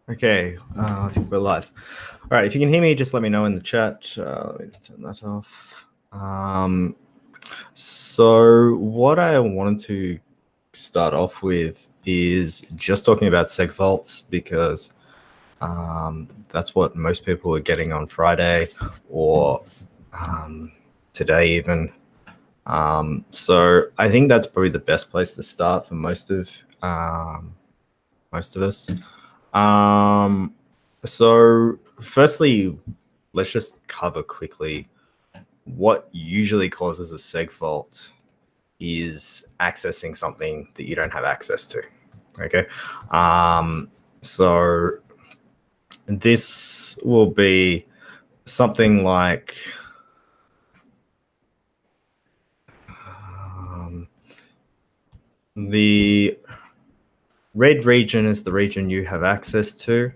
Okay, I think we're live. All right, if you can hear me, just let me know in the chat. Let me just turn that off. So what I wanted to start off with is just talking about segfaults because that's what most people are getting on Friday or today even. So I think that's probably the best place to start for most of us. So firstly, let's just cover quickly what usually causes a seg fault is accessing something that you don't have access to. Okay. So this will be something like the red region is the region you have access to.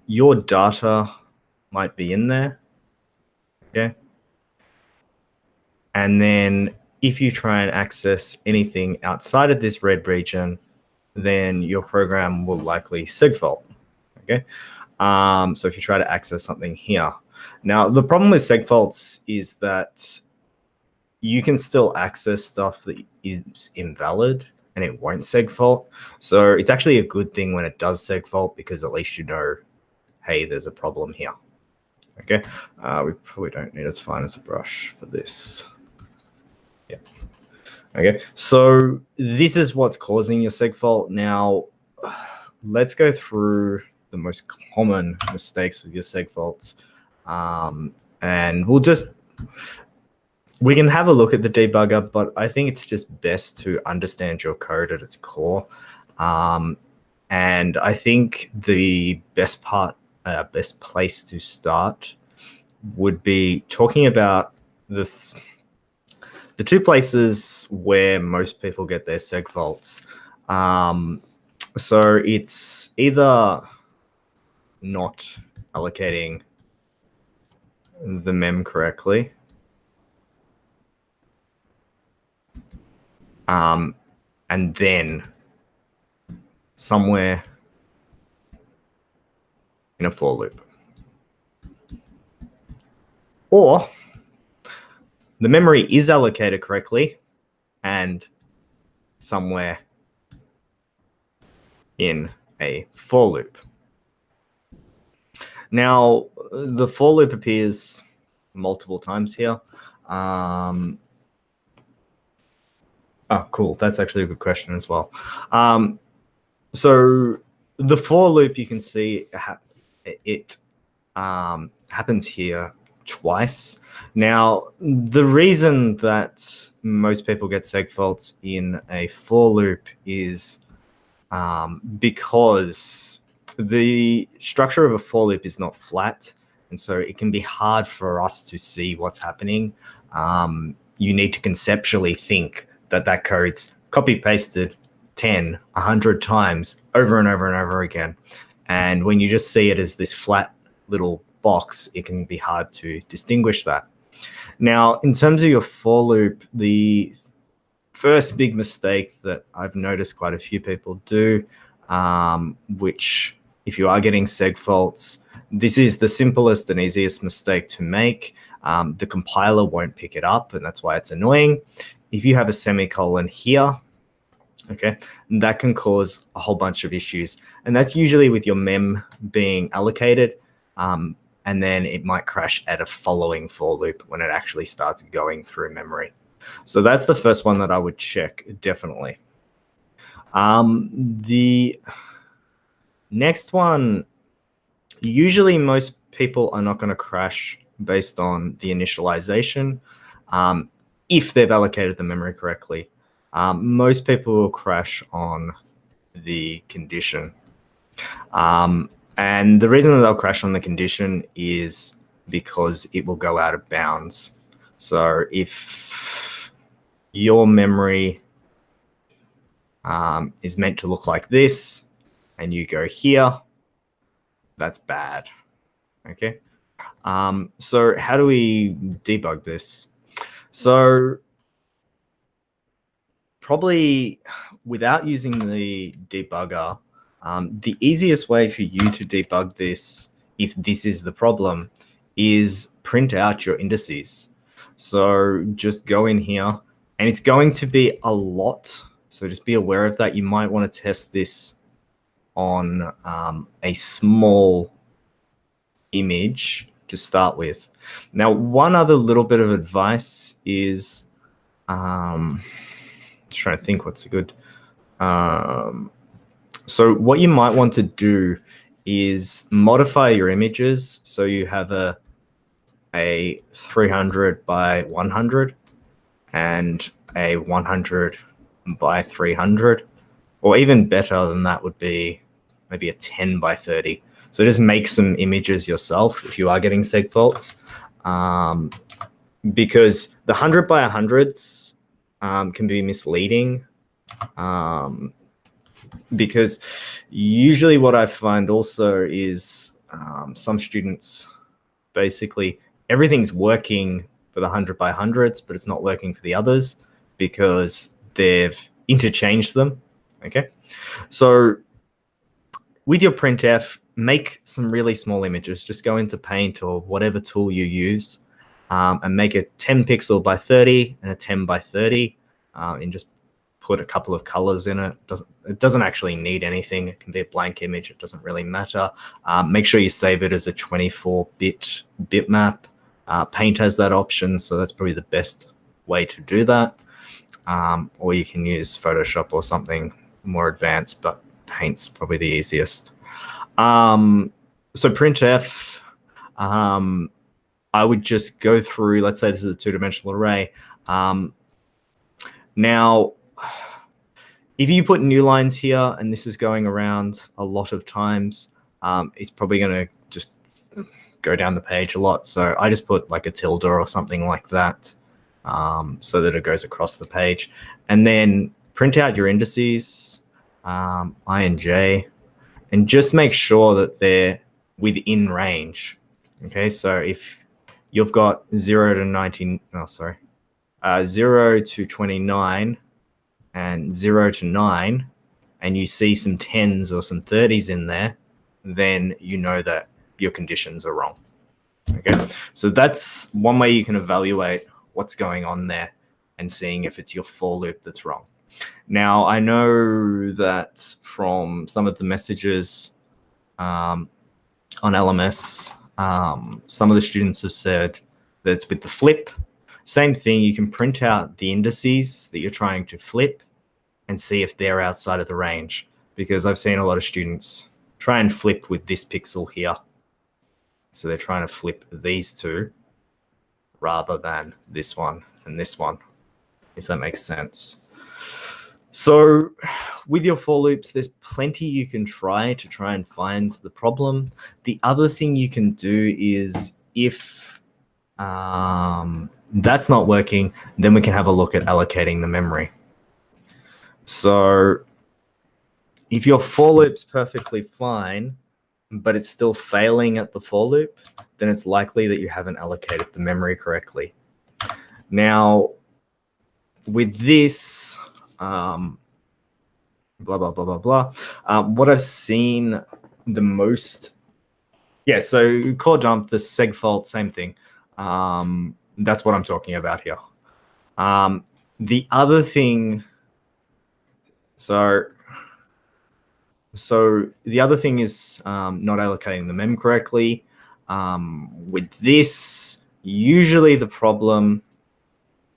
Your data might be in there. Okay. And then if you try and access anything outside of this red region, then your program will likely segfault. Okay. So if you try to access something here. Now, the problem with segfaults is that you can still access stuff that is invalid and it won't segfault. So it's actually a good thing when it does segfault because at least you know, hey, there's a problem here. Okay. We probably don't need as fine as a brush for this. Yeah. Okay, so this is what's causing your segfault. Now, let's go through the most common mistakes with your segfaults. And we can have a look at the debugger, but I think it's just best to understand your code at its core. And I think the best place to start would be talking about the two places where most people get their segfaults. So it's either not allocating the mem correctly, and then somewhere in a for loop. Or the memory is allocated correctly and somewhere in a for loop. Now, the for loop appears multiple times here. Oh, cool. That's actually a good question as well. So the for loop, you can see it happens here twice. Now, the reason that most people get segfaults in a for loop is because the structure of a for loop is not flat, and so it can be hard for us to see what's happening. You need to conceptually think that code's copy-pasted 10, 100 times over and over and over again. And when you just see it as this flat little box, it can be hard to distinguish that. Now, in terms of your for loop, the first big mistake that I've noticed quite a few people do, which if you are getting segfaults, this is the simplest and easiest mistake to make. The compiler won't pick it up, and that's why it's annoying. If you have a semicolon here, okay, that can cause a whole bunch of issues. And that's usually with your mem being allocated, and then it might crash at a following for loop when it actually starts going through memory. So that's the first one that I would check, definitely. The next one, usually most people are not going to crash based on the initialization if they've allocated the memory correctly. Most people will crash on the condition. And the reason that they'll crash on the condition is because it will go out of bounds. So if your memory is meant to look like this, and you go here, that's bad. Okay. So how do we debug this? So probably without using the debugger, The easiest way for you to debug this, if this is the problem, is print out your indices. So just go in here, and it's going to be a lot. So just be aware of that. You might want to test this on a small image to start with. Now, one other little bit of advice is, just trying to think what's good. So what you might want to do is modify your images so you have a 300 by 100 and a 100 by 300, or even better than that would be maybe a 10 by 30. So just make some images yourself if you are getting seg faults, because the 100 by 100s can be misleading. Because usually what I find also is some students, basically everything's working for the 100 by 100s, but it's not working for the others because they've interchanged them. Okay, so with your printf, make some really small images. Just go into Paint or whatever tool you use, and make a 10 pixel by 30 and a 10 by 30, and just put a couple of colors in it. It doesn't actually need anything. It can be a blank image. It doesn't really matter. Make sure you save it as a 24-bit bitmap. Paint has that option, so that's probably the best way to do that. Or you can use Photoshop or something more advanced, but Paint's probably the easiest. So printf, I would just go through, let's say this is a two-dimensional array. Now, if you put new lines here and this is going around a lot of times, it's probably going to just go down the page a lot. So I just put like a tilde or something like that, so that it goes across the page. And then print out your indices, I and j, and just make sure that they're within range. Okay, so if you've got 0 to 29 and 0 to 9, and you see some 10s or some 30s in there, then you know that your conditions are wrong. Okay, so that's one way you can evaluate what's going on there and seeing if it's your for loop that's wrong. Now, I know that from some of the messages on LMS, some of the students have said that it's with the flip. Same thing, you can print out the indices that you're trying to flip and see if they're outside of the range, because I've seen a lot of students try and flip with this pixel here. So they're trying to flip these two rather than this one and this one, if that makes sense. So with your for loops, there's plenty you can try and find the problem. The other thing you can do is, if that's not working, then we can have a look at allocating the memory. So if your for loop's perfectly fine, but it's still failing at the for loop, then it's likely that you haven't allocated the memory correctly. Now, with this, blah, blah, blah, blah, blah, what I've seen the most, yeah, so core dump, the seg fault, same thing. That's what I'm talking about here. The other thing, so the other thing is not allocating the mem correctly. With this, usually the problem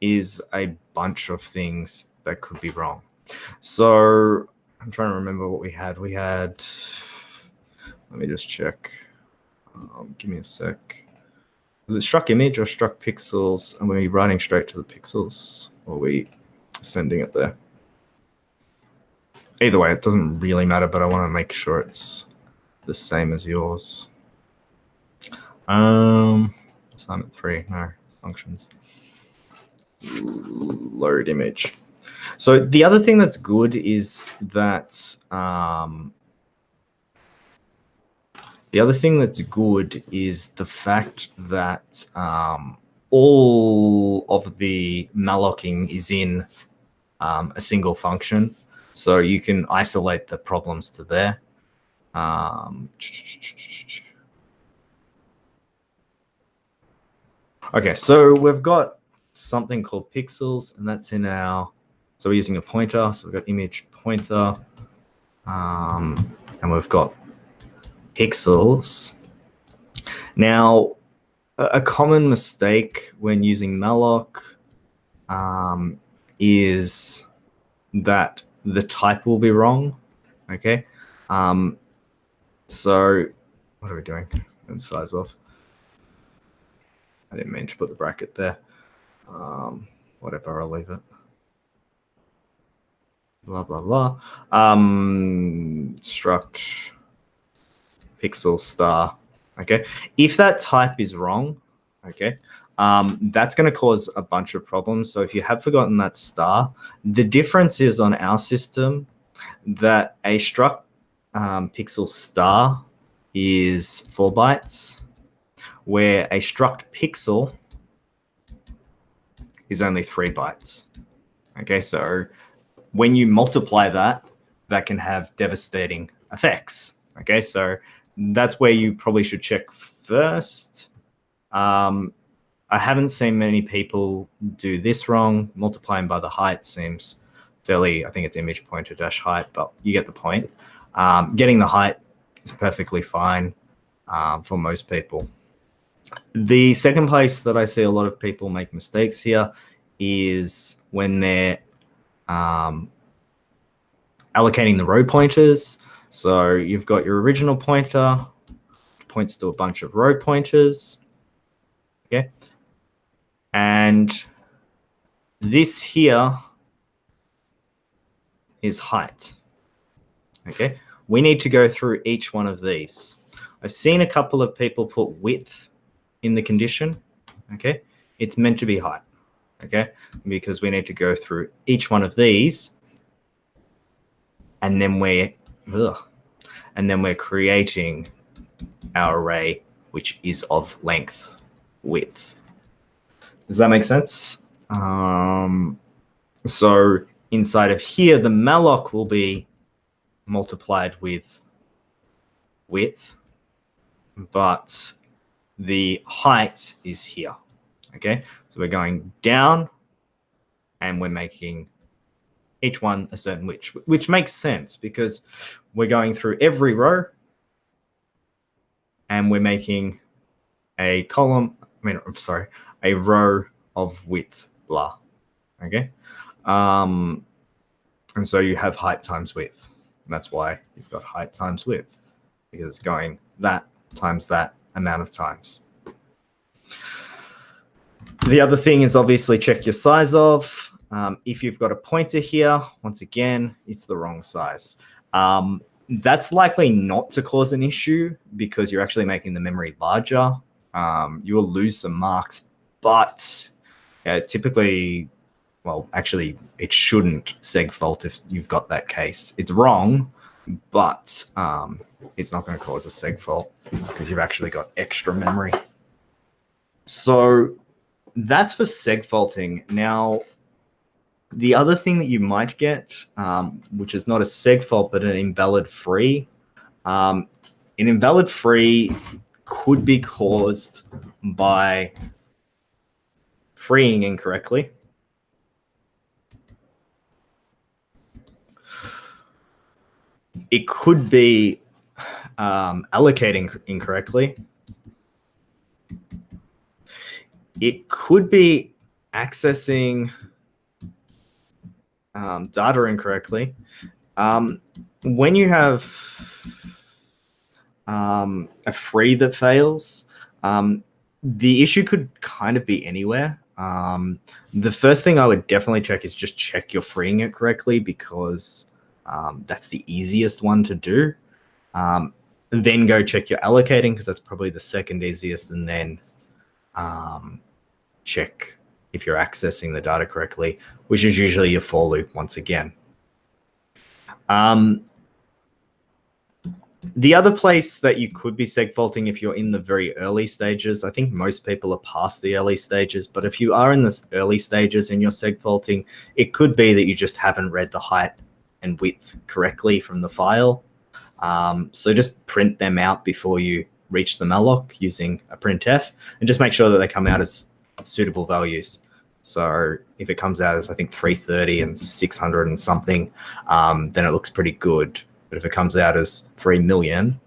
is a bunch of things that could be wrong. So I'm trying to remember what we had. We had, let me just check. Give me a sec. Was it struck image or struck pixels? And we writing straight to the pixels, or are we sending it there? Either way, it doesn't really matter, but I want to make sure it's the same as yours. Assignment 3, no, functions. Load image. So the other thing that's good is that the fact that all of the mallocing is in a single function. So you can isolate the problems to there. Okay, so we've got something called pixels, and that's in our, so we're using a pointer. So we've got image pointer, and we've got pixels. Now, a common mistake when using malloc is that the type will be wrong. Okay, so what are we doing? Size off. I didn't mean to put the bracket there. Whatever, I'll leave it. Blah blah blah. Struct pixel star. Okay, if that type is wrong, okay, that's going to cause a bunch of problems. So if you have forgotten that star, the difference is on our system that a struct pixel star is 4 bytes, where a struct pixel is only 3 bytes. Okay, so when you multiply that, that can have devastating effects. Okay, so that's where you probably should check first. I haven't seen many people do this wrong. Multiplying by the height seems fairly, I think it's image pointer dash height, but you get the point. Getting the height is perfectly fine for most people. The second place that I see a lot of people make mistakes here is when they're allocating the row pointers. So you've got your original pointer, points to a bunch of row pointers. Okay. And this here is height. Okay. We need to go through each one of these. I've seen a couple of people put width in the condition. Okay. It's meant to be height. Okay. Because we need to go through each one of these. And then we're creating our array, which is of length width. Does that make sense? So inside of here, the malloc will be multiplied with width, but the height is here. Okay, so we're going down and we're making each one a certain width, which makes sense because we're going through every row and we're making a column, a row of width, blah. Okay. And so you have height times width. And that's why you've got height times width, because it's going that times that amount of times. The other thing is obviously check your size of. If you've got a pointer here, once again, it's the wrong size. That's likely not to cause an issue because you're actually making the memory larger. You will lose some marks, but typically, well, actually, it shouldn't segfault if you've got that case. It's wrong, but it's not going to cause a segfault because you've actually got extra memory. So that's for segfaulting. Now, the other thing that you might get, which is not a segfault, but an invalid free. An invalid free could be caused by freeing incorrectly. It could be allocating incorrectly. It could be accessing data incorrectly. When you have a free that fails, the issue could kind of be anywhere. The first thing I would definitely check is just check you're freeing it correctly, because that's the easiest one to do. Then go check your allocating, because that's probably the second easiest, and then check if you're accessing the data correctly, which is usually your for loop once again. The other place that you could be segfaulting if you're in the very early stages, I think most people are past the early stages, but if you are in the early stages and you're segfaulting, it could be that you just haven't read the height and width correctly from the file. So just print them out before you reach the malloc using a printf, and just make sure that they come out as suitable values. So if it comes out as, I think, 330 and 600 and something, then it looks pretty good. But if it comes out as 3 million,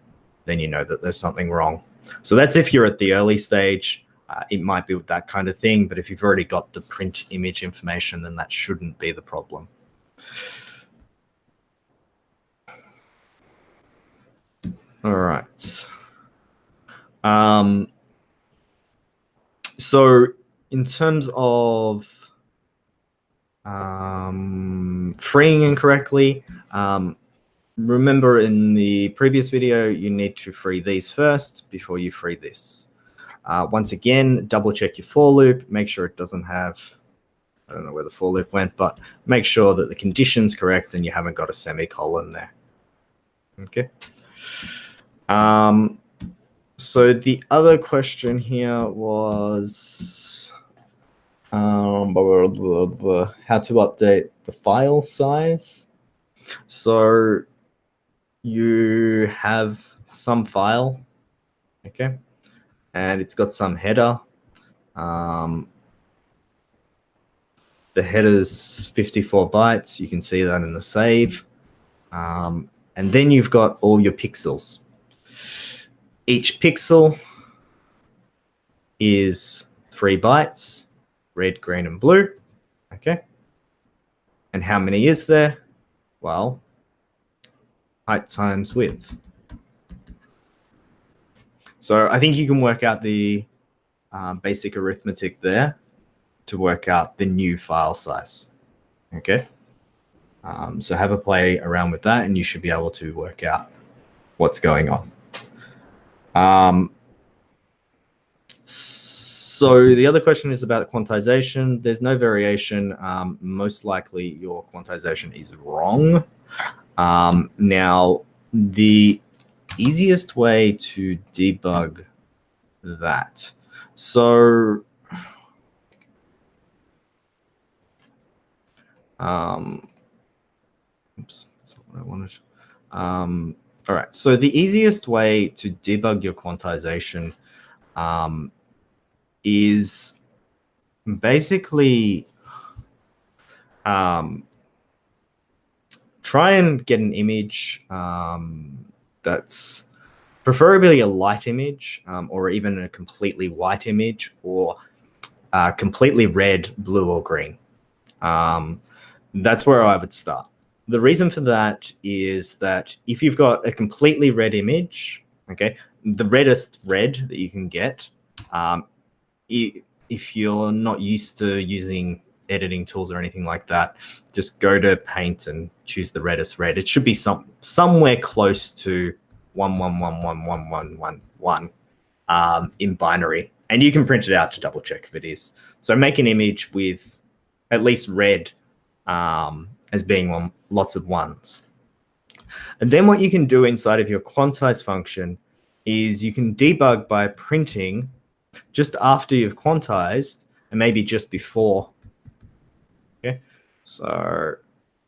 then you know that there's something wrong. So that's if you're at the early stage. It might be with that kind of thing, but if you've already got the print image information, then that shouldn't be the problem. All right. So in terms of freeing incorrectly, remember in the previous video, you need to free these first before you free this. Once again, double check your for loop, make sure it doesn't have, I don't know where the for loop went, but make sure that the condition's correct and you haven't got a semicolon there. Okay. So the other question here was how to update the file size. So you have some file, okay, and it's got some header. The header's 54 bytes. You can see that in the save. And then you've got all your pixels. Each pixel is 3 bytes, red, green, and blue. Okay. And how many is there? Well, height times width. So I think you can work out the basic arithmetic there to work out the new file size. Okay. So have a play around with that and you should be able to work out what's going on. So the other question is about quantization. There's no variation. Most likely your quantization is wrong. Now, the easiest way to debug that. So oops, that's not what I wanted. All right, so the easiest way to debug your quantization is basically try and get an image that's preferably a light image or even a completely white image or completely red, blue, or green. That's where I would start. The reason for that is that if you've got a completely red image, okay, the reddest red that you can get, if you're not used to using editing tools or anything like that, just go to Paint and choose the reddest red. It should be somewhere close to 1111111 in binary, and you can print it out to double check if it is. So make an image with at least red as being lots of ones. And then what you can do inside of your quantize function is you can debug by printing just after you've quantized and maybe just before. Okay, so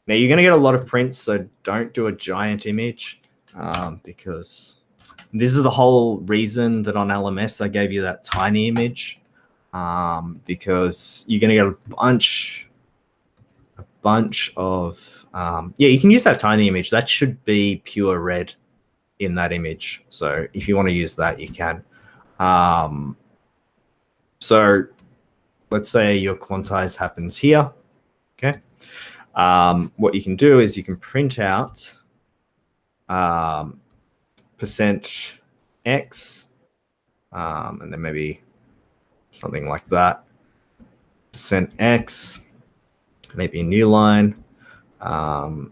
now you're going to get a lot of prints, so don't do a giant image because this is the whole reason that on LMS I gave you that tiny image because you're going to get a bunch of yeah, you can use that tiny image. That should be pure red in that image. So if you want to use that, you can. So let's say your quantize happens here. Okay. What you can do is you can print out %x and then maybe something like that. %x, maybe a new line. And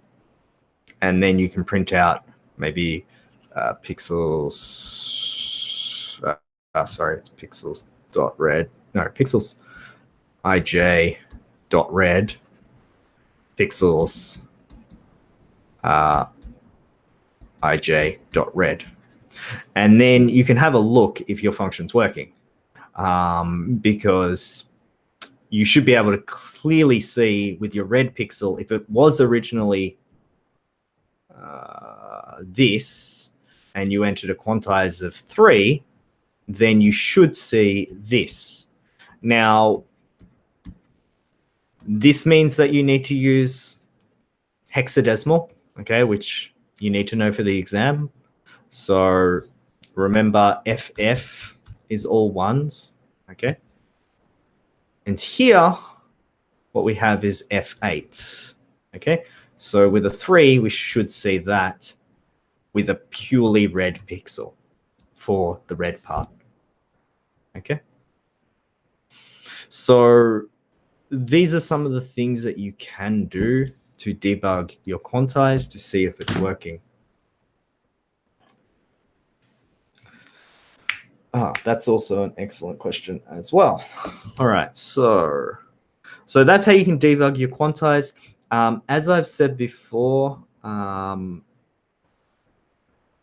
then you can print out maybe pixels. Sorry, it's pixels dot red. No, pixels ij dot red. Pixels ij dot red. And then you can have a look if your function's working, because you should be able to clearly see with your red pixel if it was originally this, and you entered a quantize of 3, then you should see this. Now, this means that you need to use hexadecimal, okay, which you need to know for the exam. So remember, FF is all ones, okay? And here, what we have is F8, okay? So with a 3, we should see that with a purely red pixel for the red part, okay? So these are some of the things that you can do to debug your quantize to see if it's working. That's also an excellent question as well. All right, so that's how you can debug your quantize. As I've said before,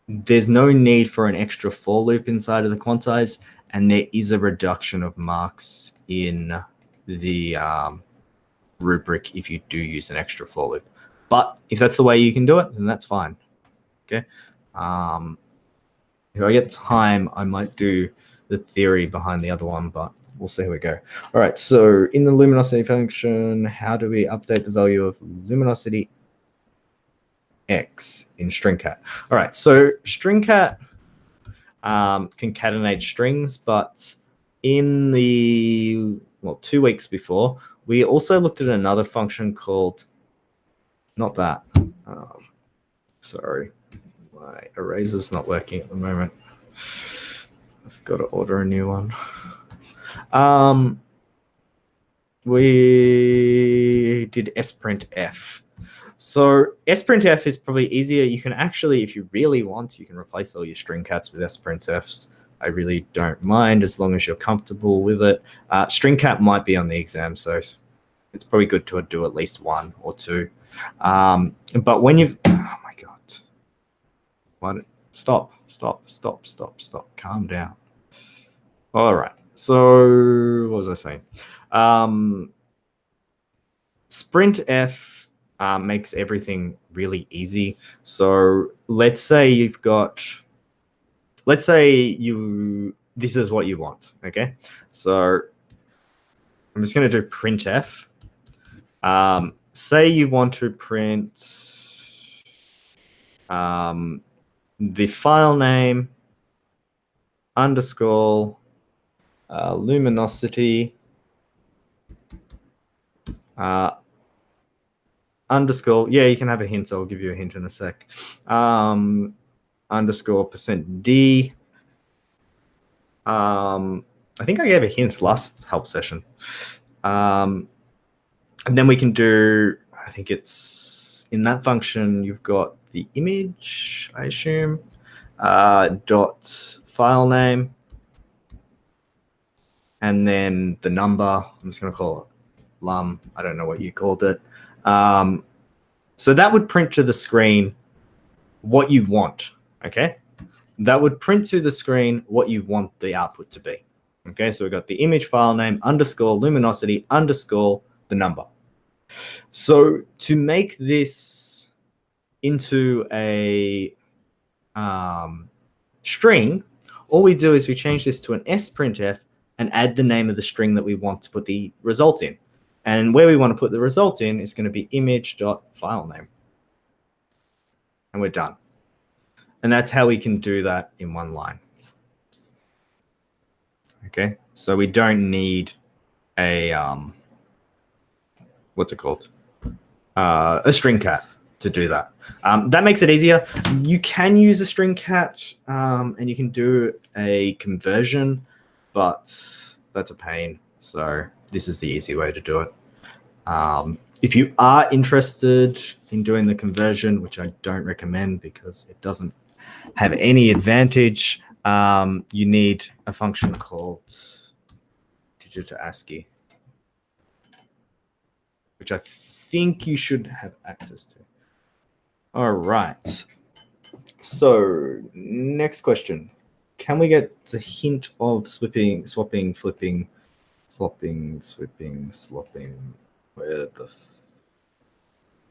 there's no need for an extra for loop inside of the quantize, and there is a reduction of marks in the rubric if you do use an extra for loop. But if that's the way you can do it, then that's fine. Okay. If I get time, I might do the theory behind the other one, but we'll see how we go. All right, so in the luminosity function, how do we update the value of luminosity x in stringcat? All right, so stringcat concatenate strings, but in the, 2 weeks before, we also looked at another function called, not that, sorry, my eraser's not working at the moment. I've got to order a new one. We did sprintf. So sprintf is probably easier. You can actually, if you really want, you can replace all your string cats with sprintfs. I really don't mind as long as you're comfortable with it. String cat might be on the exam, so it's probably good to do at least 1 or 2. But when you've, oh my God, stop, calm down. All right, so what was I saying? Sprintf makes everything really easy. So let's say this is what you want, okay? So I'm just going to do printf. Say you want to print the file name underscore luminosity underscore, yeah, you can have a hint. I'll give you a hint in a sec. Underscore %d. I think I gave a hint last help session. And then we can do, I think it's in that function, you've got the image, I assume, dot file name, and then the number. I'm just going to call it lum. I don't know what you called it. So that would print to the screen what you want, okay? That would print to the screen what you want the output to be. Okay, so we've got the image file name underscore luminosity underscore the number. So to make this into a string, all we do is we change this to an sprintf and add the name of the string that we want to put the result in. And where we want to put the result in is going to be image.filename. And we're done. And that's how we can do that in one line. Okay, so we don't need a what's it called? A string cat to do that. That makes it easier. You can use a string cat and you can do a conversion, but that's a pain. So this is the easy way to do it. If you are interested in doing the conversion, which I don't recommend because it doesn't have any advantage, you need a function called digit to ASCII, which I think you should have access to. All right. So next question. Can we get a hint of swapping, flipping, flopping, sweeping, slopping? Where the...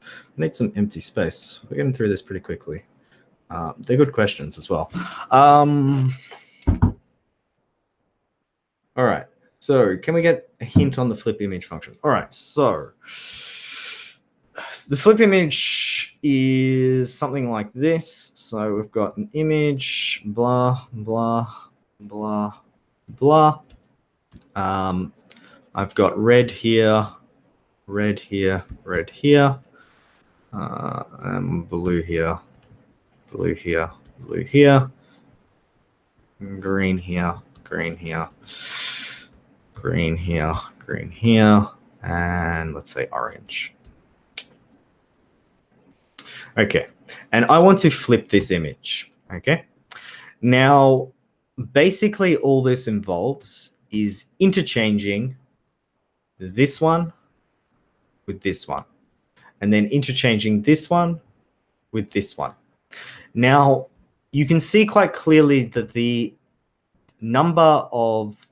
I need some empty space. We're getting through this pretty quickly. They're good questions as well. All right. So can we get a hint on the flip image function? All right. So the flip image is something like this. So we've got an image, blah, blah, blah, blah. I've got red here, red here, red here, and blue here, blue here, blue here, green here, green here, green here, green here, and let's say orange. Okay, and I want to flip this image, okay? Now, basically all this involves is interchanging this one with this one, and then interchanging this one with this one. Now, you can see quite clearly that the number of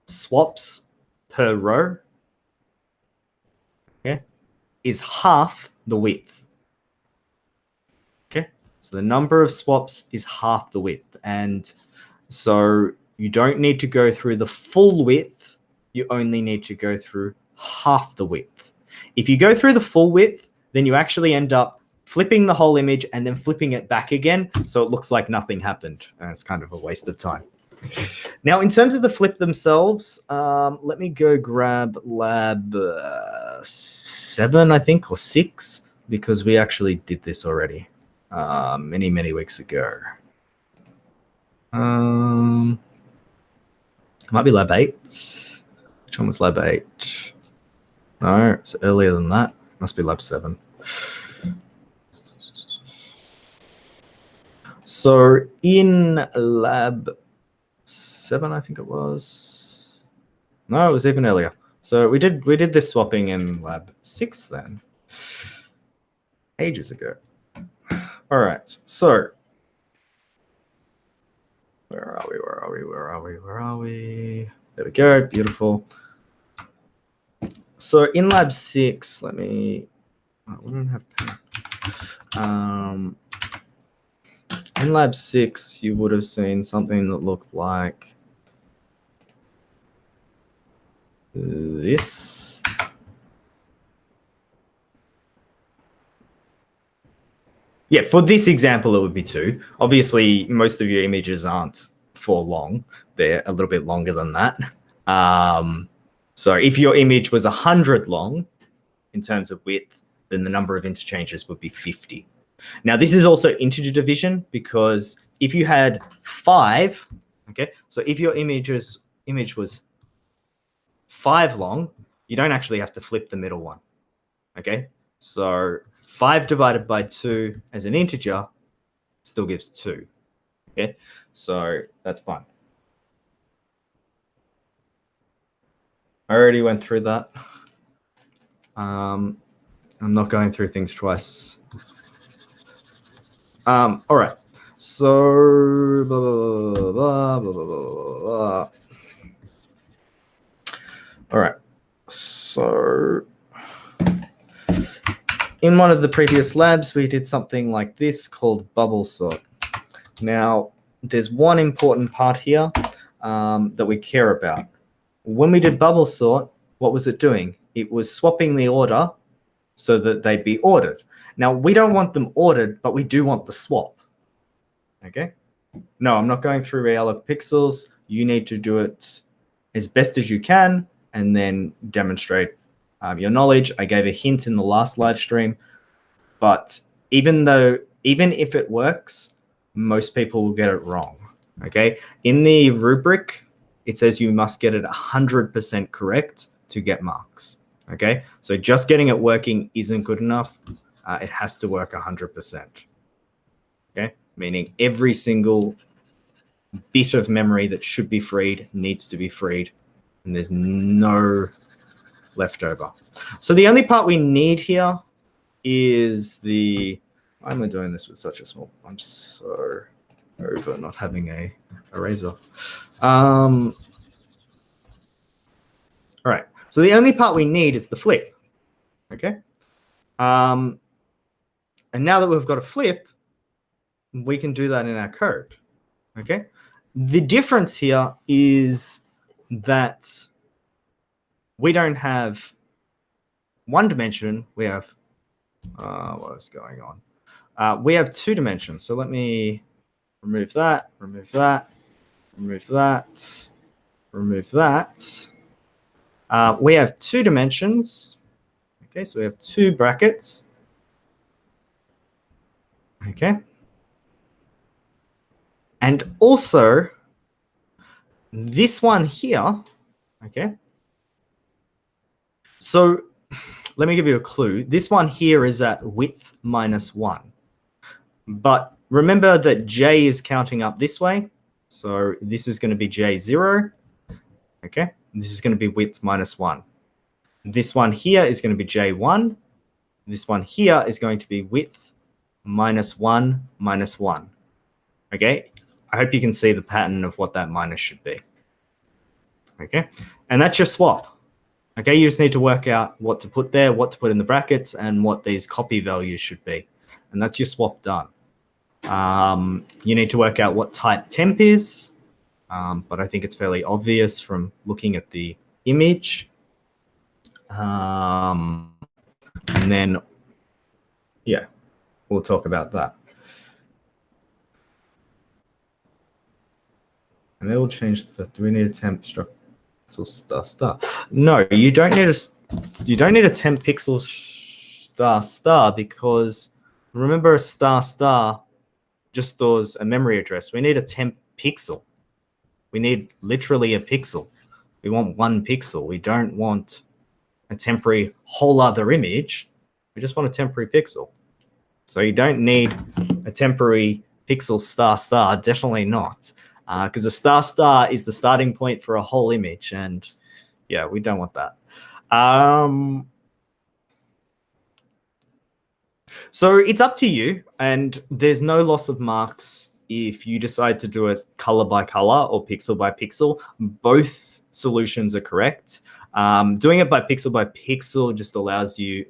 swaps per row, okay, is half the width. Okay, so the number of swaps is half the width, and so you don't need to go through the full width, you only need to go through half the width. If you go through the full width, then you actually end up flipping the whole image and then flipping it back again, so it looks like nothing happened. And it's kind of a waste of time. Now, in terms of the flip themselves, let me go grab lab 7, I think, or 6, because we actually did this already many, many weeks ago. Might be lab 8. Which one was lab 8? No, it's earlier than that. Must be lab 7. So in lab 7, I think it was. No, it was even earlier. So we did this swapping in lab 6 then, ages ago. All right, so where are we? Where are we? Where are we? Where are we? There we go. Beautiful. So in lab 6, let me. Oh, we don't have pen. In lab 6, you would have seen something that looked like this. Yeah, for this example, it would be 2. Obviously, most of your images aren't 4 long. They're a little bit longer than that. So if your image was 100 long in terms of width, then the number of interchanges would be 50. Now, this is also integer division, because if you had 5, okay, so if your image was 5 long, you don't actually have to flip the middle one, okay? So 5 divided by 2 as an integer still gives 2, okay? So that's fine. I already went through that. I'm not going through things twice. All right. So blah, blah, blah, blah, blah, blah, blah. All right. So in one of the previous labs, we did something like this called bubble sort. Now, there's one important part here that we care about. When we did bubble sort, what was it doing? It was swapping the order so that they'd be ordered. Now, we don't want them ordered, but we do want the swap. Okay? No, I'm not going through realloc pixels. You need to do it as best as you can and then demonstrate your knowledge. I gave a hint in the last live stream, but even if it works, most people will get it wrong. Okay? In the rubric, it says you must get it 100% correct to get marks. Okay? So just getting it working isn't good enough. It has to work 100%. Okay? Meaning every single bit of memory that should be freed needs to be freed, and there's no leftover. So the only part we need here is the. Why am I doing this with such a small? I'm so over not having a eraser. All right. So the only part we need is the flip. Okay. And now that we've got a flip, we can do that in our code. Okay. The difference here is that we don't have one dimension. We have, what is going on? We have two dimensions. So let me remove that, remove that, remove that, remove that. We have two dimensions. Okay, so we have two brackets. Okay. And also this one here, okay. So let me give you a clue. This one here is at width -1. But remember that J is counting up this way. So this is going to be J0. Okay. This is going to be width -1. This one here is going to be J1. This one here is going to be width -1 -1. Okay. I hope you can see the pattern of what that minus should be. Okay. And that's your swap. Okay. You just need to work out what to put there, what to put in the brackets, and what these copy values should be. And that's your swap done. You need to work out what type temp is, but I think it's fairly obvious from looking at the image. And then, yeah, we'll talk about that. And then we'll change the, do we need a temp structure star? No, you don't need a temp pixel star because remember a star just stores a memory address. We need a temp pixel. We need literally a pixel. We want one pixel. We don't want a temporary whole other image. We just want a temporary pixel. So you don't need a temporary pixel star, definitely not. Because a star is the starting point for a whole image. And yeah, we don't want that. So it's up to you, and there's no loss of marks if you decide to do it color by color or pixel by pixel. Both solutions are correct. Doing it by pixel just allows you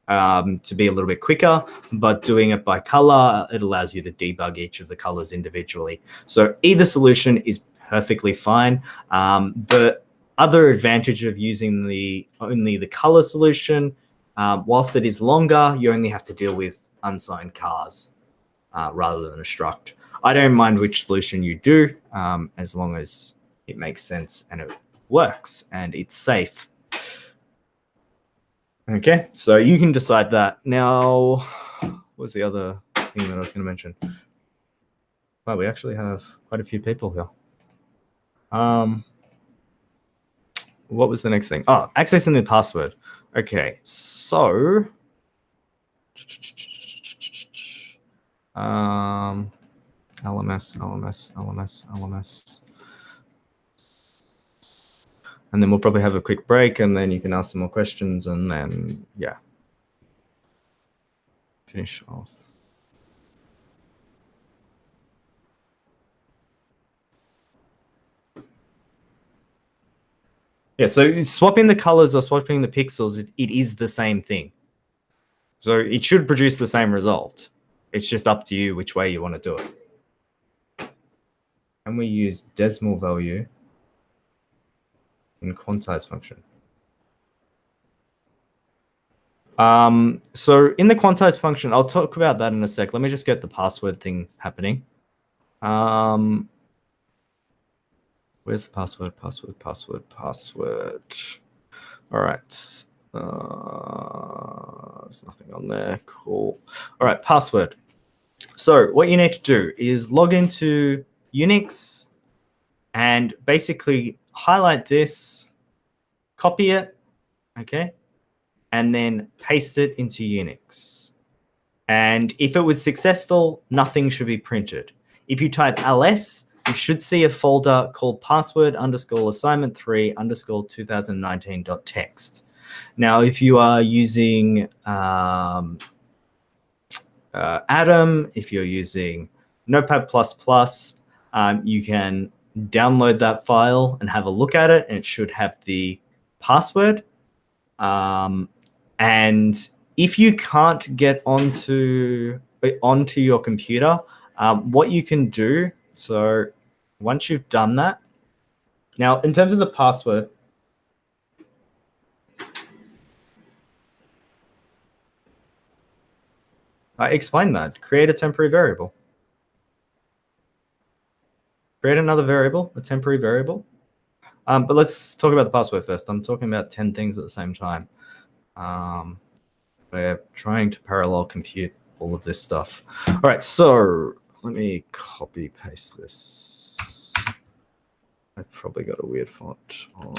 to be a little bit quicker, but doing it by color, it allows you to debug each of the colors individually. So either solution is perfectly fine. The other advantage of using only the color solution, whilst it is longer, you only have to deal with unsigned cars rather than a struct. I don't mind which solution you do, as long as it makes sense and it works and it's safe. Okay, so you can decide that. Now, what was the other thing that I was going to mention? Wow, we actually have quite a few people here. What was the next thing? Oh, accessing the password. Okay, so LMS. And then we'll probably have a quick break, and then you can ask some more questions, and then, yeah, finish off. Yeah, so swapping the colors or swapping the pixels, it is the same thing. So it should produce the same result. It's just up to you which way you want to do it. And we use decimal value in quantize function. So in the quantize function, I'll talk about that in a sec. Let me just get the password thing happening. Where's the password? All right. There's nothing on there. Cool. All right, password. So what you need to do is log into Unix and basically highlight this, copy it, okay, and then paste it into Unix. And if it was successful, nothing should be printed. If you type ls, you should see a folder called password_assignment3_2019.txt. Now, if you are using Atom, if you're using Notepad++, you can download that file and have a look at it, and it should have the password. And if you can't get onto your computer, What you can do, so once you've done that, now in terms of the password, I explained that. Create a temporary variable. Create another variable, a temporary variable. But let's talk about the password first. I'm talking about 10 things at the same time. We're trying to parallel compute all of this stuff. All right, so let me copy paste this. I've probably got a weird font on.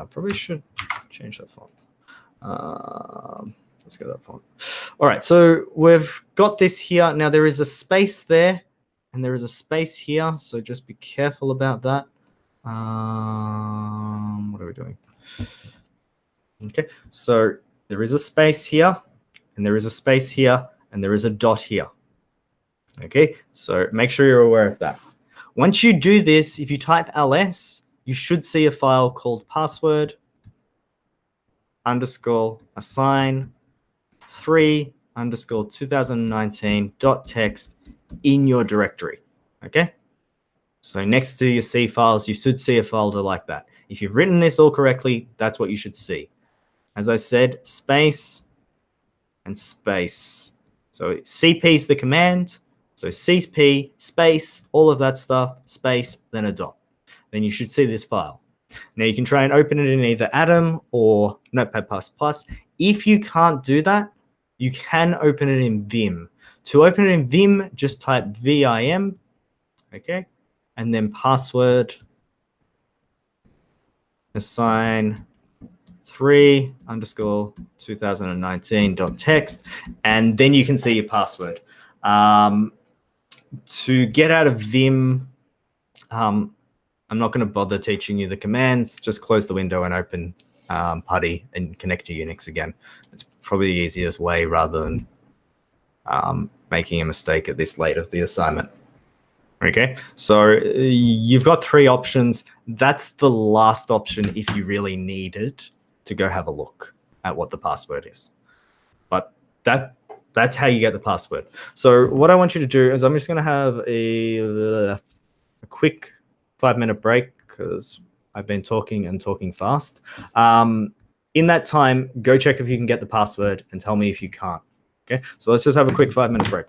Probably should change that font. Let's get that font. All right, so we've got this here. Now there is a space there and there is a space here. So just be careful about that. What are we doing? Okay, so there is a space here and there is a space here and there is a dot here. Okay, so make sure you're aware of that. Once you do this, if you type ls, you should see a file called password underscore assign 3 underscore 2019.txt in your directory. Okay, so next to your C files, you should see a folder like that. If you've written this all correctly, that's what you should see. As I said, space and space. So CP is the command. So CP space, all of that stuff, space, then a dot. Then you should see this file. Now you can try and open it in either Atom or Notepad++. If you can't do that, you can open it in Vim. To open it in Vim, just type vim, okay, and then password assign 3 underscore 2019.txt, and then you can see your password. To get out of Vim, I'm not going to bother teaching you the commands. Just close the window and open PuTTY and connect to Unix again. It's probably the easiest way rather than making a mistake at this late of the assignment. Okay, so you've got 3 options. That's the last option if you really need it to go have a look at what the password is. But that's how you get the password. So what I want you to do is I'm just going to have a quick 5-minute break because I've been talking and talking fast. In that time, go check if you can get the password and tell me if you can't. Okay, so let's just have a quick 5-minute break.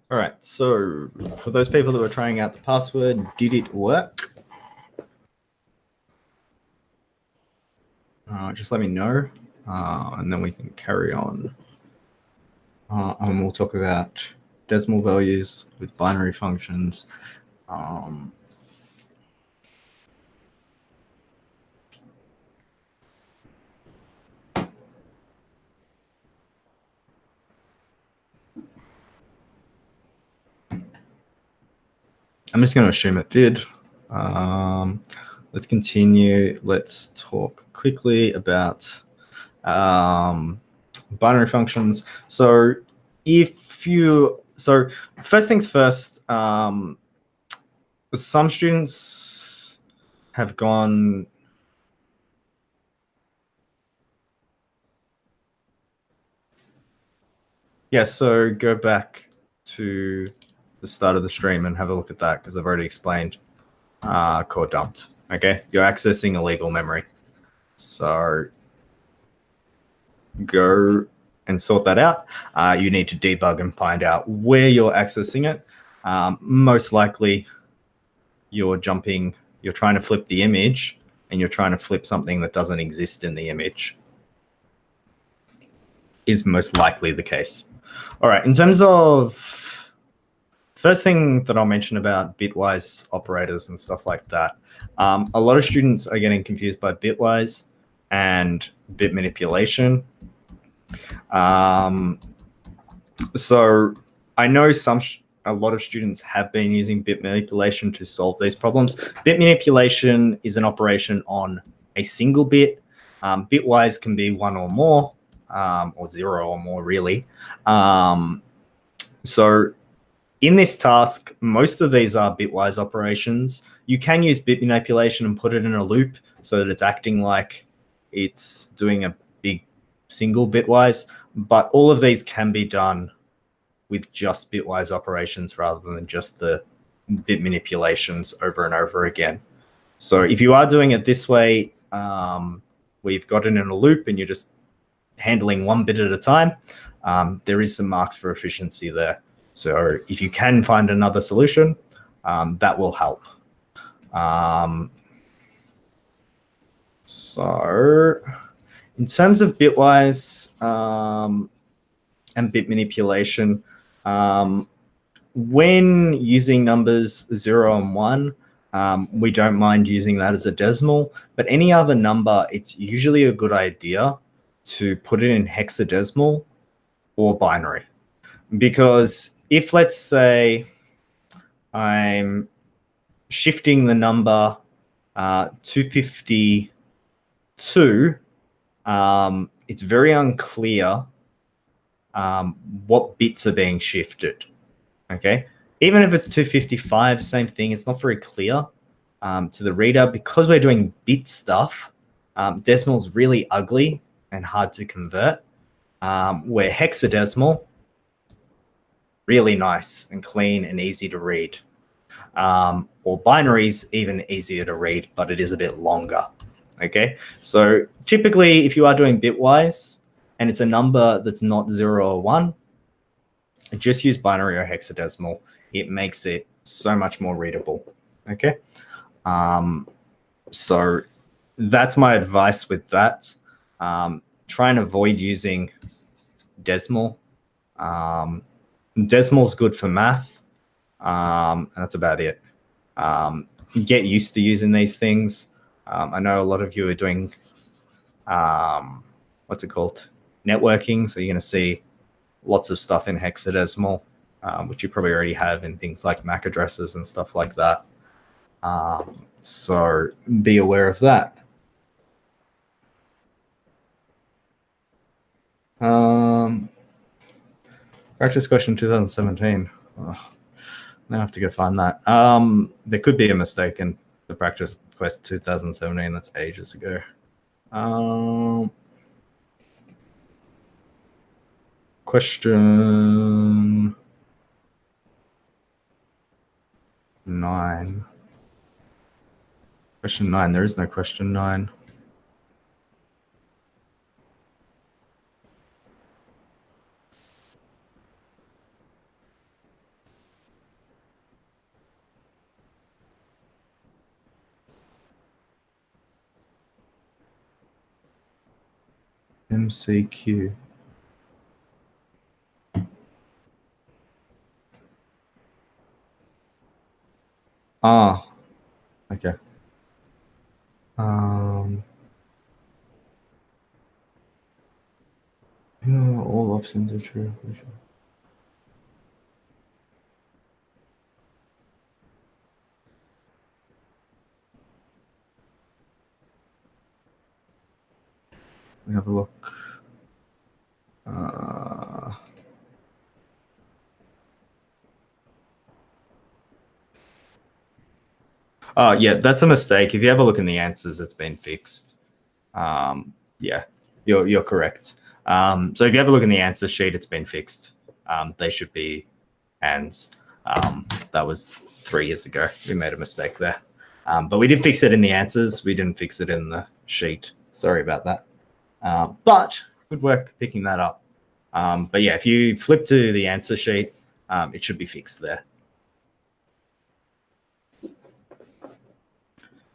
All right, so for those people that were trying out the password, did it work? Just let me know, and then we can carry on. And we'll talk about decimal values with binary functions. I'm just going to assume it did. Let's continue. Let's talk quickly about binary functions. So first things first, some students have gone. Yeah, so go back to the start of the stream and have a look at that because I've already explained core dumped. Okay, you're accessing illegal memory. So go and sort that out. You need to debug and find out where you're accessing it. Most likely you're trying to flip the image and you're trying to flip something that doesn't exist in the image. Is most likely the case. All right, in terms of first thing that I'll mention about bitwise operators and stuff like that, a lot of students are getting confused by bitwise and bit manipulation. So I know a lot of students have been using bit manipulation to solve these problems. Bit manipulation is an operation on a single bit. Bitwise can be one or more, or zero or more, really. So in this task, most of these are bitwise operations. You can use bit manipulation and put it in a loop so that it's acting like it's doing a big single bitwise, but all of these can be done with just bitwise operations rather than just the bit manipulations over and over again. So if you are doing it this way, where you've got it in a loop and you're just handling one bit at a time, there is some marks for efficiency there. So if you can find another solution, that will help. So in terms of bitwise and bit manipulation, when using numbers 0 and 1, we don't mind using that as a decimal, but any other number, it's usually a good idea to put it in hexadecimal or binary. Because if, let's say, I'm shifting the number 252, it's very unclear what bits are being shifted. Okay, even if it's 255, same thing. It's not very clear to the reader because we're doing bit stuff. Decimal's really ugly and hard to convert. Where hexadecimal, really nice and clean and easy to read. Or binaries, even easier to read, but it is a bit longer. Okay, so typically if you are doing bitwise and it's a number that's not 0 or 1, just use binary or hexadecimal. It makes it so much more readable. Okay, so that's my advice with that. Try and avoid using decimal. Decimal's good for math, and that's about it. Get used to using these things. I know a lot of you are doing what's it called? Networking. So you're going to see lots of stuff in hexadecimal, which you probably already have in things like MAC addresses and stuff like that. So be aware of that. Practice question 2017. Oh, I have to go find that. There could be a mistake in the practice quest 2017. That's ages ago. Question 9. Question 9. There is no question 9. MCQ. Ah, okay. All options are true. Let me have a look. Oh, yeah, that's a mistake. If you have a look in the answers, it's been fixed. Yeah, you're correct. So if you have a look in the answer sheet, it's been fixed. They should be ands. That was 3 years ago. We made a mistake there. But we did fix it in the answers. We didn't fix it in the sheet. Sorry about that. But good work picking that up. But yeah, if you flip to the answer sheet, it should be fixed there.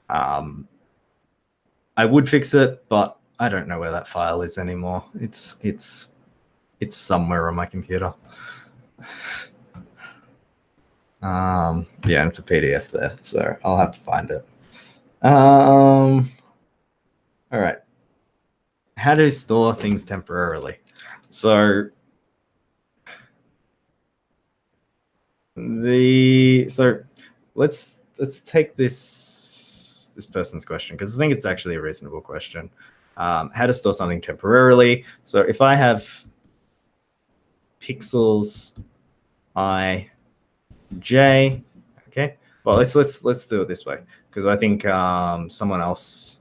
I would fix it, but I don't know where that file is anymore. It's somewhere on my computer. Yeah, it's a PDF there, so I'll have to find it. All right. How to store things temporarily. So let's take this person's question, because I think it's actually a reasonable question. How to store something temporarily. So if I have pixels I j, okay. Well, let's do it this way, because I think someone else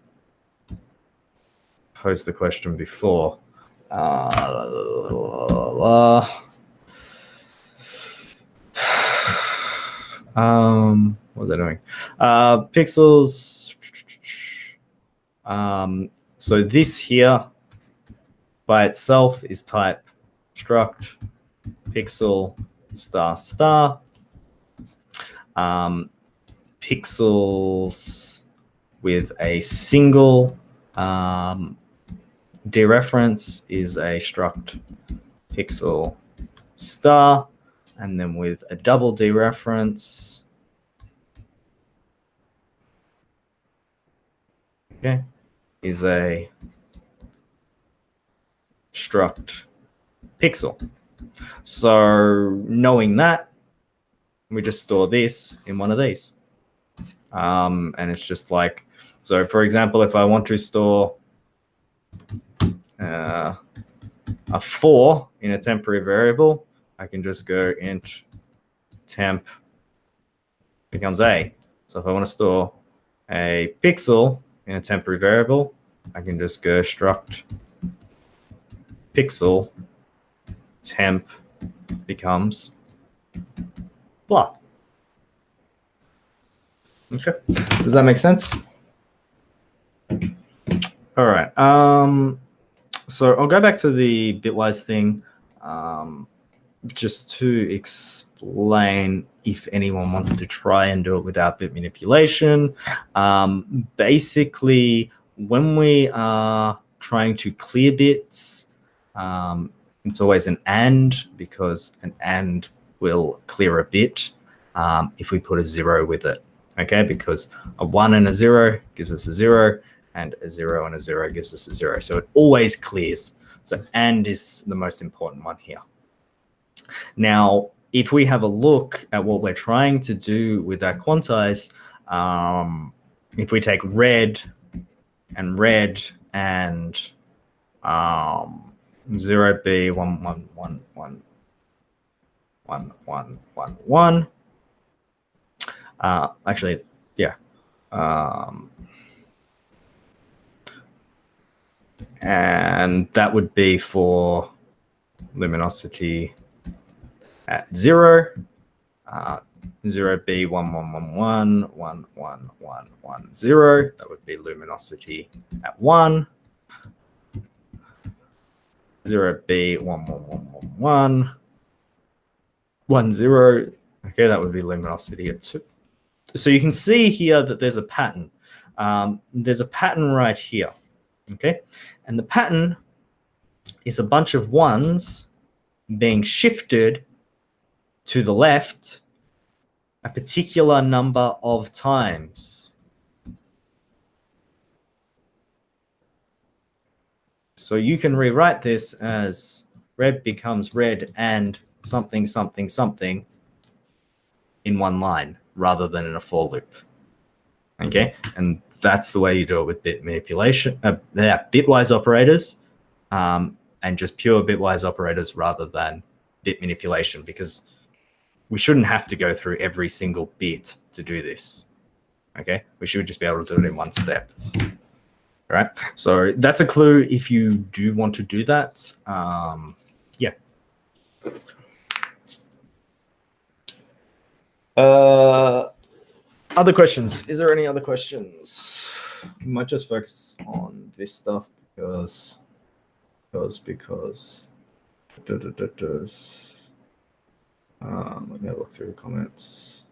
posed the question before. What was I doing? Pixels. So this here by itself is type struct pixel star star. Pixels with a single dereference is a struct pixel star, and then with a double dereference, okay, is a struct pixel. So knowing that, we just store this in one of these. And it's just like, so for example, if I want to store a 4 in a temporary variable, I can just go int temp becomes a. So if I want to store a pixel in a temporary variable, I can just go struct pixel temp becomes blah. Okay, does that make sense? All right. So I'll go back to the Bitwise thing, just to explain if anyone wants to try and do it without bit manipulation. Basically, when we are trying to clear bits, it's always an and, because an and will clear a bit if we put a 0 with it. Okay, because a 1 and a 0 gives us a 0, and a 0 and a 0 gives us a 0. So it always clears. So and is the most important one here. Now, if we have a look at what we're trying to do with that quantize, if we take red and 0b11111111, actually, yeah. And that would be for luminosity at 0, 0b11111110. That would be luminosity at 1. 0b111110. Okay, that would be luminosity at 2. So you can see here that there's a pattern. There's a pattern right here. Okay, and the pattern is a bunch of ones being shifted to the left a particular number of times. So you can rewrite this as red becomes red and something, something, something in one line rather than in a for loop. Okay, and that's the way you do it with bit manipulation, bitwise operators, and just pure bitwise operators rather than bit manipulation, because we shouldn't have to go through every single bit to do this. Okay, we should just be able to do it in one step. All right, so that's a clue if you do want to do that. Yeah. Other questions? Is there any other questions? We might just focus on this stuff because. Let me look through the comments.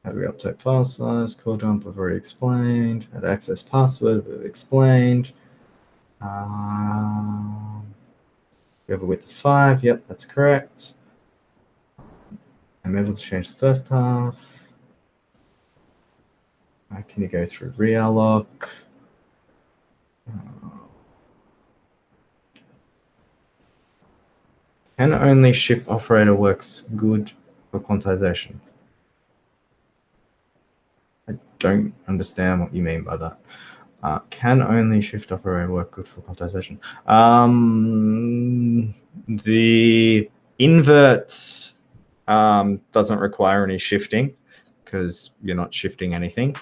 How do we update file size? Call dump, I've already explained. Add access password, we've explained. We have a width of 5. Yep, that's correct. I'm able to change the first half. Can you go through realloc? Can only shift operator works good for quantization? I don't understand what you mean by that. Can only shift operator work good for quantization? The invert doesn't require any shifting because you're not shifting anything.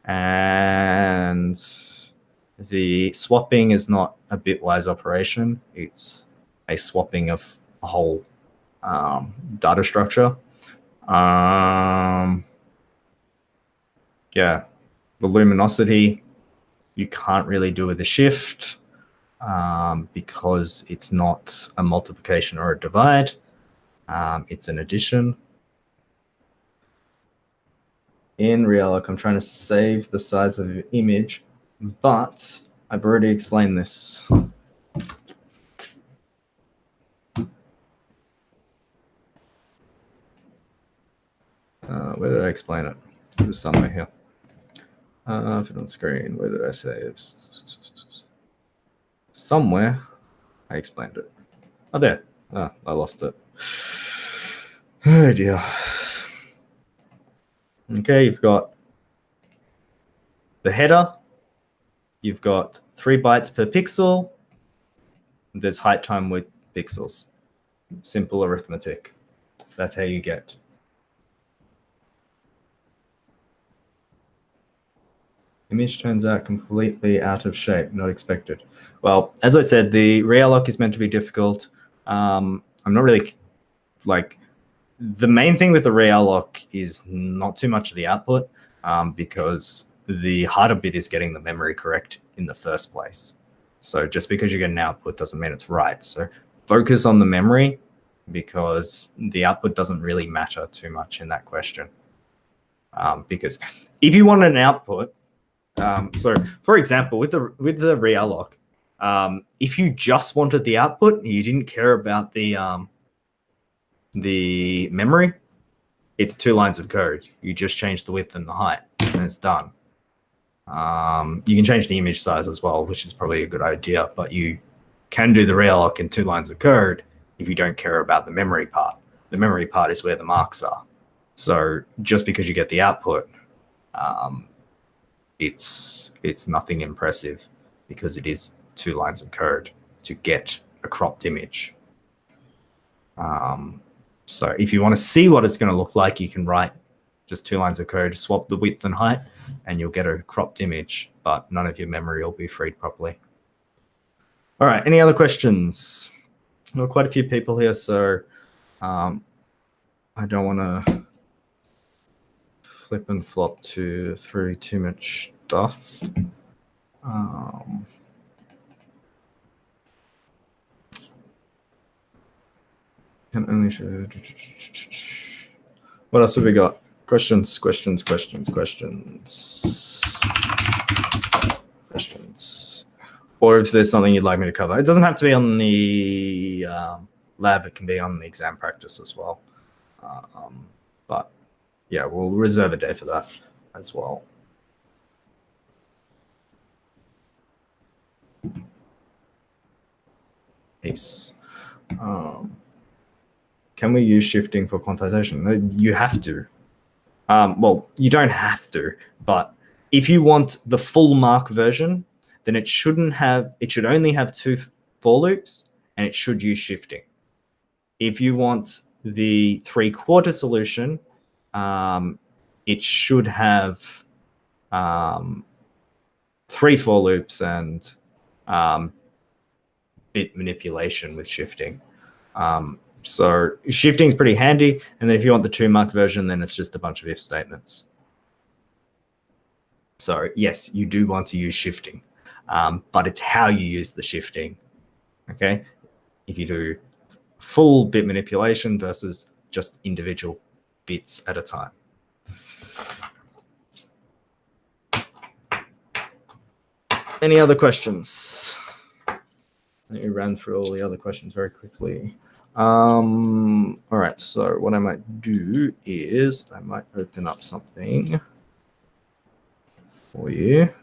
And the swapping is not a bitwise operation. It's a swapping of a whole data structure. Yeah, the luminosity you can't really do with a shift because it's not a multiplication or a divide. It's an addition. In realloc, I'm trying to save the size of your image, but I've already explained this. Where did I explain it? It was somewhere here. Fit on screen. Where did I save? Somewhere I explained it. Oh, there. I lost it. Oh dear. Okay, you've got the header. You've got 3 bytes per pixel. There's height time with pixels. Simple arithmetic. That's how you get. Image turns out completely out of shape, not expected. Well, as I said, the realloc is meant to be difficult. I'm not really like, the main thing with the realloc is not too much of the output because the harder bit is getting the memory correct in the first place. So just because you get an output doesn't mean it's right. So focus on the memory because the output doesn't really matter too much in that question. Because if you want an output, so for example, with the realloc, if you just wanted the output, you didn't care about the memory, it's 2 lines of code. You just change the width and the height, and it's done. You can change the image size as well, which is probably a good idea, but you can do the realloc in 2 lines of code if you don't care about the memory part. The memory part is where the marks are. So just because you get the output, it's nothing impressive because it is 2 lines of code to get a cropped image. So if you want to see what it's going to look like, you can write just 2 lines of code, swap the width and height, and you'll get a cropped image, but none of your memory will be freed properly. All right, any other questions? Well, quite a few people here, so I don't want to flip and flop through too much stuff. Can only show. What else have we got? Questions. or if there's something you'd like me to cover. It doesn't have to be on the lab. It can be on the exam practice as well. But yeah, we'll reserve a day for that as well. Peace. Can we use shifting for quantization? You have to. Well, you don't have to, but if you want the full mark version, then it should only have 2 for loops, and it should use shifting. If you want the 3/4 solution, it should have 3 for loops and bit manipulation with shifting. So shifting is pretty handy. And then if you want the 2 mark version, then it's just a bunch of if statements. So yes, you do want to use shifting, but it's how you use the shifting. Okay. If you do full bit manipulation versus just individual bits at a time. Any other questions? Let me run through all the other questions very quickly. All right, so what I might do is I might open up something for you.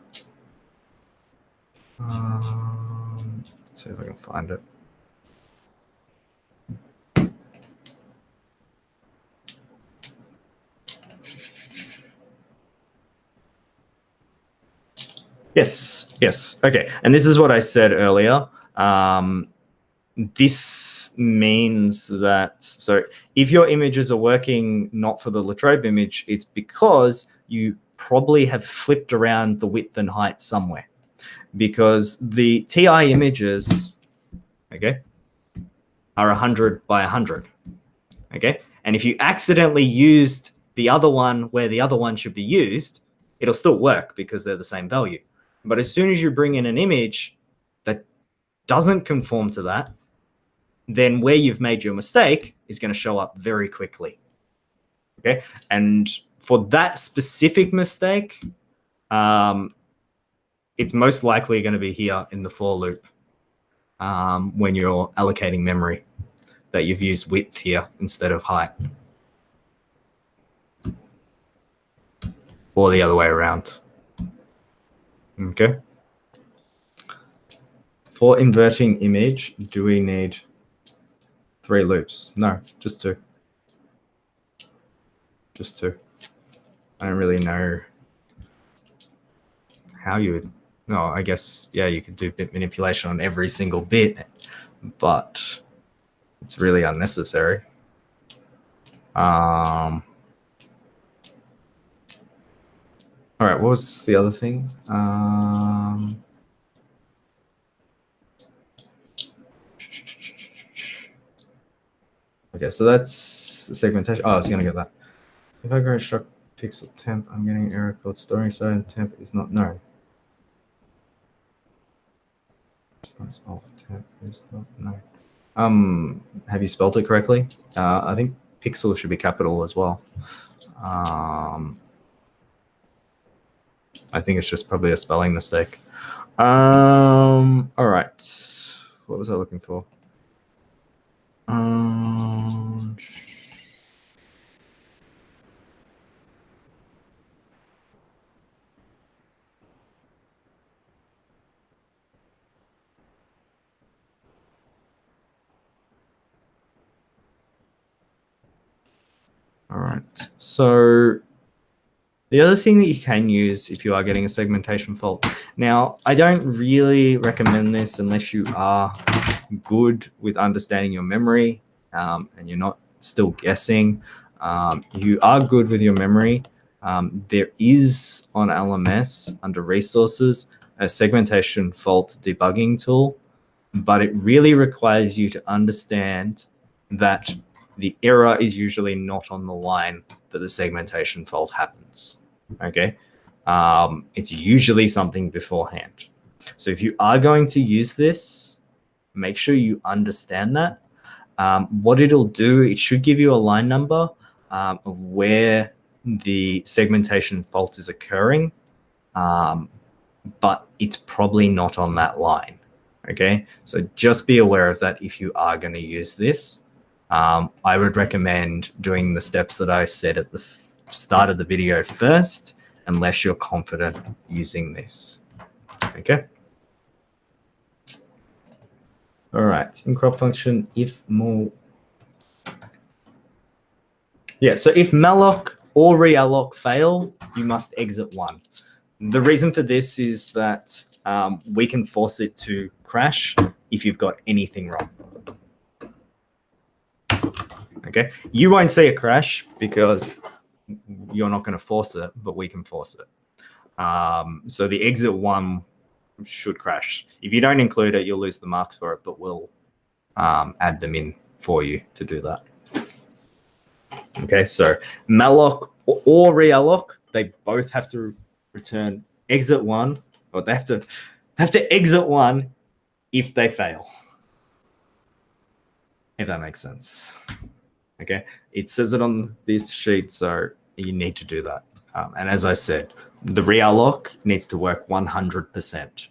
Let's see if I can find it. Yes. Okay, and this is what I said earlier. This means that, so if your images are working not for the Latrobe image, it's because you probably have flipped around the width and height somewhere, because the TI images, okay, are 100 by 100, okay? And if you accidentally used the other one where the other one should be used, it'll still work because they're the same value. But as soon as you bring in an image that doesn't conform to that, then where you've made your mistake is going to show up very quickly. Okay, and for that specific mistake, it's most likely going to be here in the for loop when you're allocating memory, that you've used width here instead of height, or the other way around. Okay. For inverting image, do we need 3 loops? No, just 2. Just 2. I don't really know how you would. No, I guess, yeah, you could do bit manipulation on every single bit, but it's really unnecessary. All right, what was the other thing? Okay, so that's the segmentation. Oh, I was going to get that. If I go struct pixel temp, I'm getting an error code storing side and temp is not known. Size of temp is not known. Have you spelled it correctly? I think pixel should be capital as well. I think it's just probably a spelling mistake. All right. What was I looking for? All right. So the other thing that you can use if you are getting a segmentation fault. Now, I don't really recommend this unless you are good with understanding your memory and you're not still guessing. You are good with your memory. There is on LMS under resources a segmentation fault debugging tool, but it really requires you to understand that the error is usually not on the line that the segmentation fault happens. Okay, it's usually something beforehand. So if you are going to use this, make sure you understand that. What it'll do, it should give you a line number of where the segmentation fault is occurring. but it's probably not on that line. Okay, so just be aware of that if you are going to use this. I would recommend doing the steps that I said at the start of the video first, unless you're confident using this. Okay. All right, in crop function, if more. Yeah, so if malloc or realloc fail, you must exit one. The reason for this is that we can force it to crash if you've got anything wrong. Okay, you won't see a crash because you're not going to force it, but we can force it. So the exit one should crash. If you don't include it, you'll lose the marks for it, but we'll add them in for you to do that. Okay, so malloc or realloc, they both have to return exit one, or they have to exit one if they fail. If that makes sense. Okay, it says it on this sheet, so you need to do that. And as I said, the realloc needs to work 100%.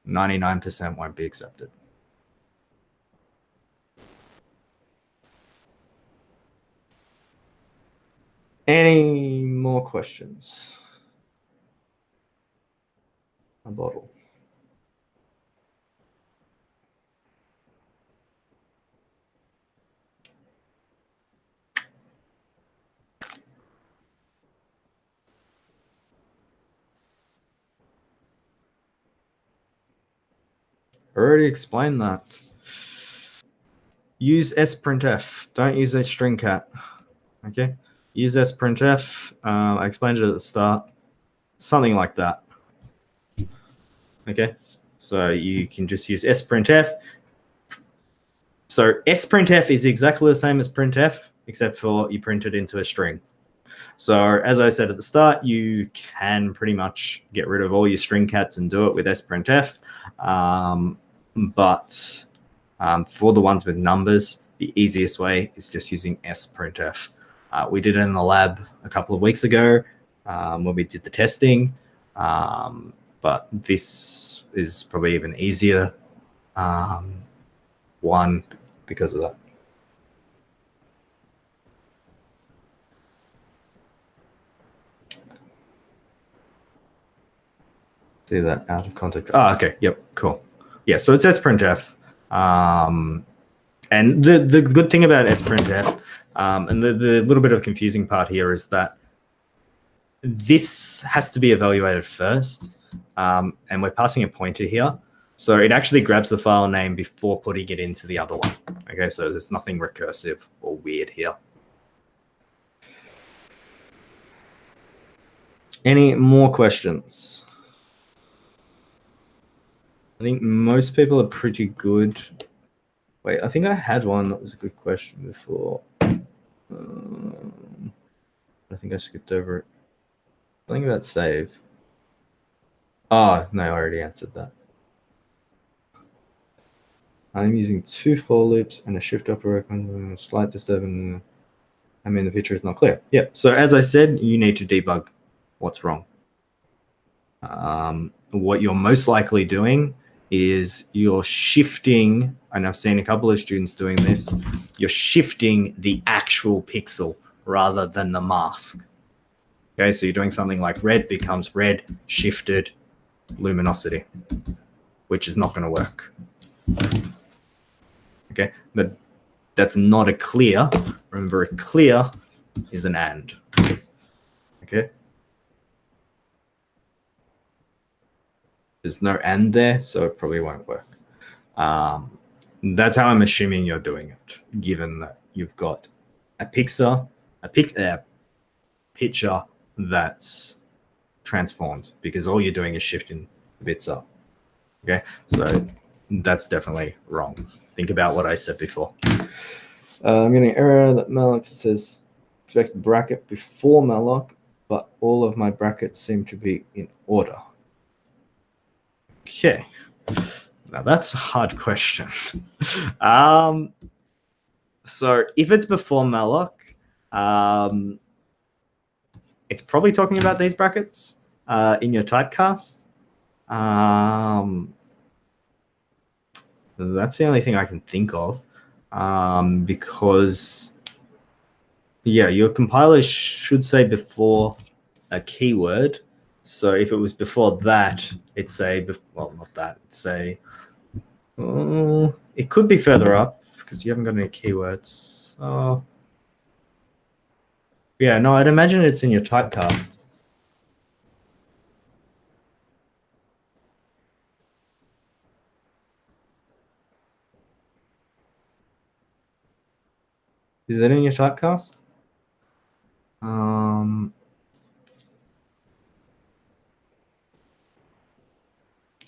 99% won't be accepted. Any more questions? A bottle. Already explained that. Use sprintf. Don't use a string cat. Okay. Use sprintf. I explained it at the start. Something like that. Okay. So you can just use sprintf. So sprintf is exactly the same as printf, except for you print it into a string. So as I said at the start, you can pretty much get rid of all your string cats and do it with sprintf. But for the ones with numbers, the easiest way is just using sprintf. We did it in the lab a couple of weeks ago when we did the testing, but this is probably even easier one because of that. See that out of context. Oh, okay. Yep. Cool. Yeah. So it says printf. And the good thing about sprintf, and the little bit of confusing part here is that this has to be evaluated first, and we're passing a pointer here. So it actually grabs the file name before putting it into the other one. Okay, so there's nothing recursive or weird here. Any more questions? I think most people are pretty good. Wait, I think I had one that was a good question before. I think I skipped over it. Something about save. Oh, no, I already answered that. I'm using 2 for loops and a shift operator, slight disturbance. I mean, the picture is not clear. Yep. So as I said, you need to debug what's wrong. What you're most likely doing is you're shifting, and I've seen a couple of students doing this, you're shifting the actual pixel rather than the mask. Okay, so you're doing something like red becomes red, shifted luminosity, which is not going to work. Okay, but that's not a clear. Remember, a clear is an and. Okay. There's no and there, so it probably won't work. That's how I'm assuming you're doing it, given that you've got a picture that's transformed, because all you're doing is shifting the bits up. Okay, so that's definitely wrong. Think about what I said before. I'm getting an error that malloc says expect bracket before malloc, but all of my brackets seem to be in order. Okay, now that's a hard question. So if it's before malloc, it's probably talking about these brackets in your typecast. That's the only thing I can think of, because yeah, your compiler should say before a keyword. So if it was before that, it'd say, well, not that, it'd say, it could be further up because you haven't got any keywords. Oh, yeah, no, I'd imagine it's in your typecast. Is that in your typecast?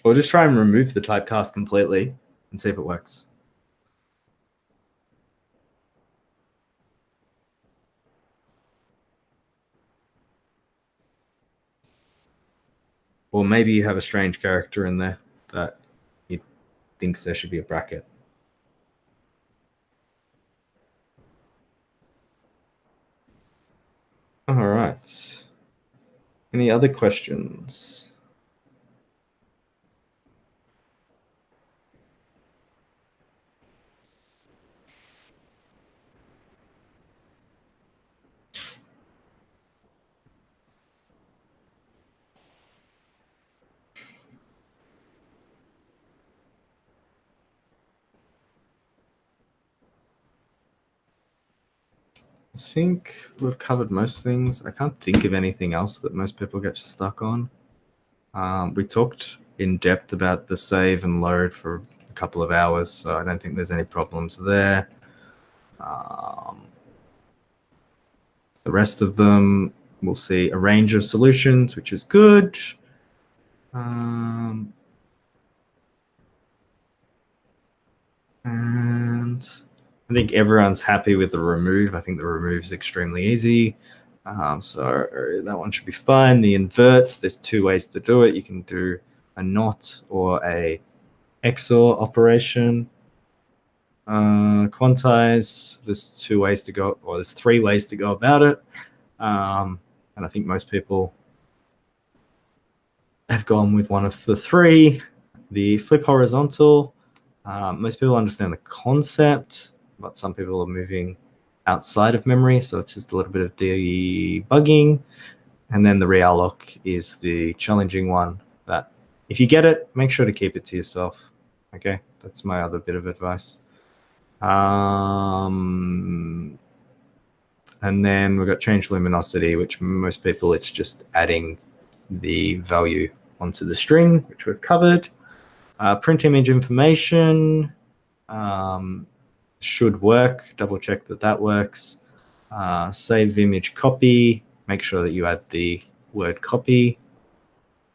Or just try and remove the typecast completely and see if it works. Or maybe you have a strange character in there that it thinks there should be a bracket. All right. Any other questions? I think we've covered most things. I can't think of anything else that most people get stuck on. We talked in depth about the save and load for a couple of hours, so I don't think there's any problems there. The rest of them, we'll see a range of solutions, which is good. And I think everyone's happy with the remove. I think the remove is extremely easy. So that one should be fine. The invert, there's two ways to do it. You can do a NOT or a XOR operation. Quantize, there's two ways to go, or there's three ways to go about it. And I think most people have gone with one of the three. The flip horizontal, most people understand the concept, but some people are moving outside of memory, so it's just a little bit of debugging. And then the realloc is the challenging one that if you get it, make sure to keep it to yourself. Okay, that's my other bit of advice. And then we've got change luminosity, which most people, it's just adding the value onto the string, which we've covered. Print image information should work. Double check that that works. Save image copy. Make sure that you add the word copy.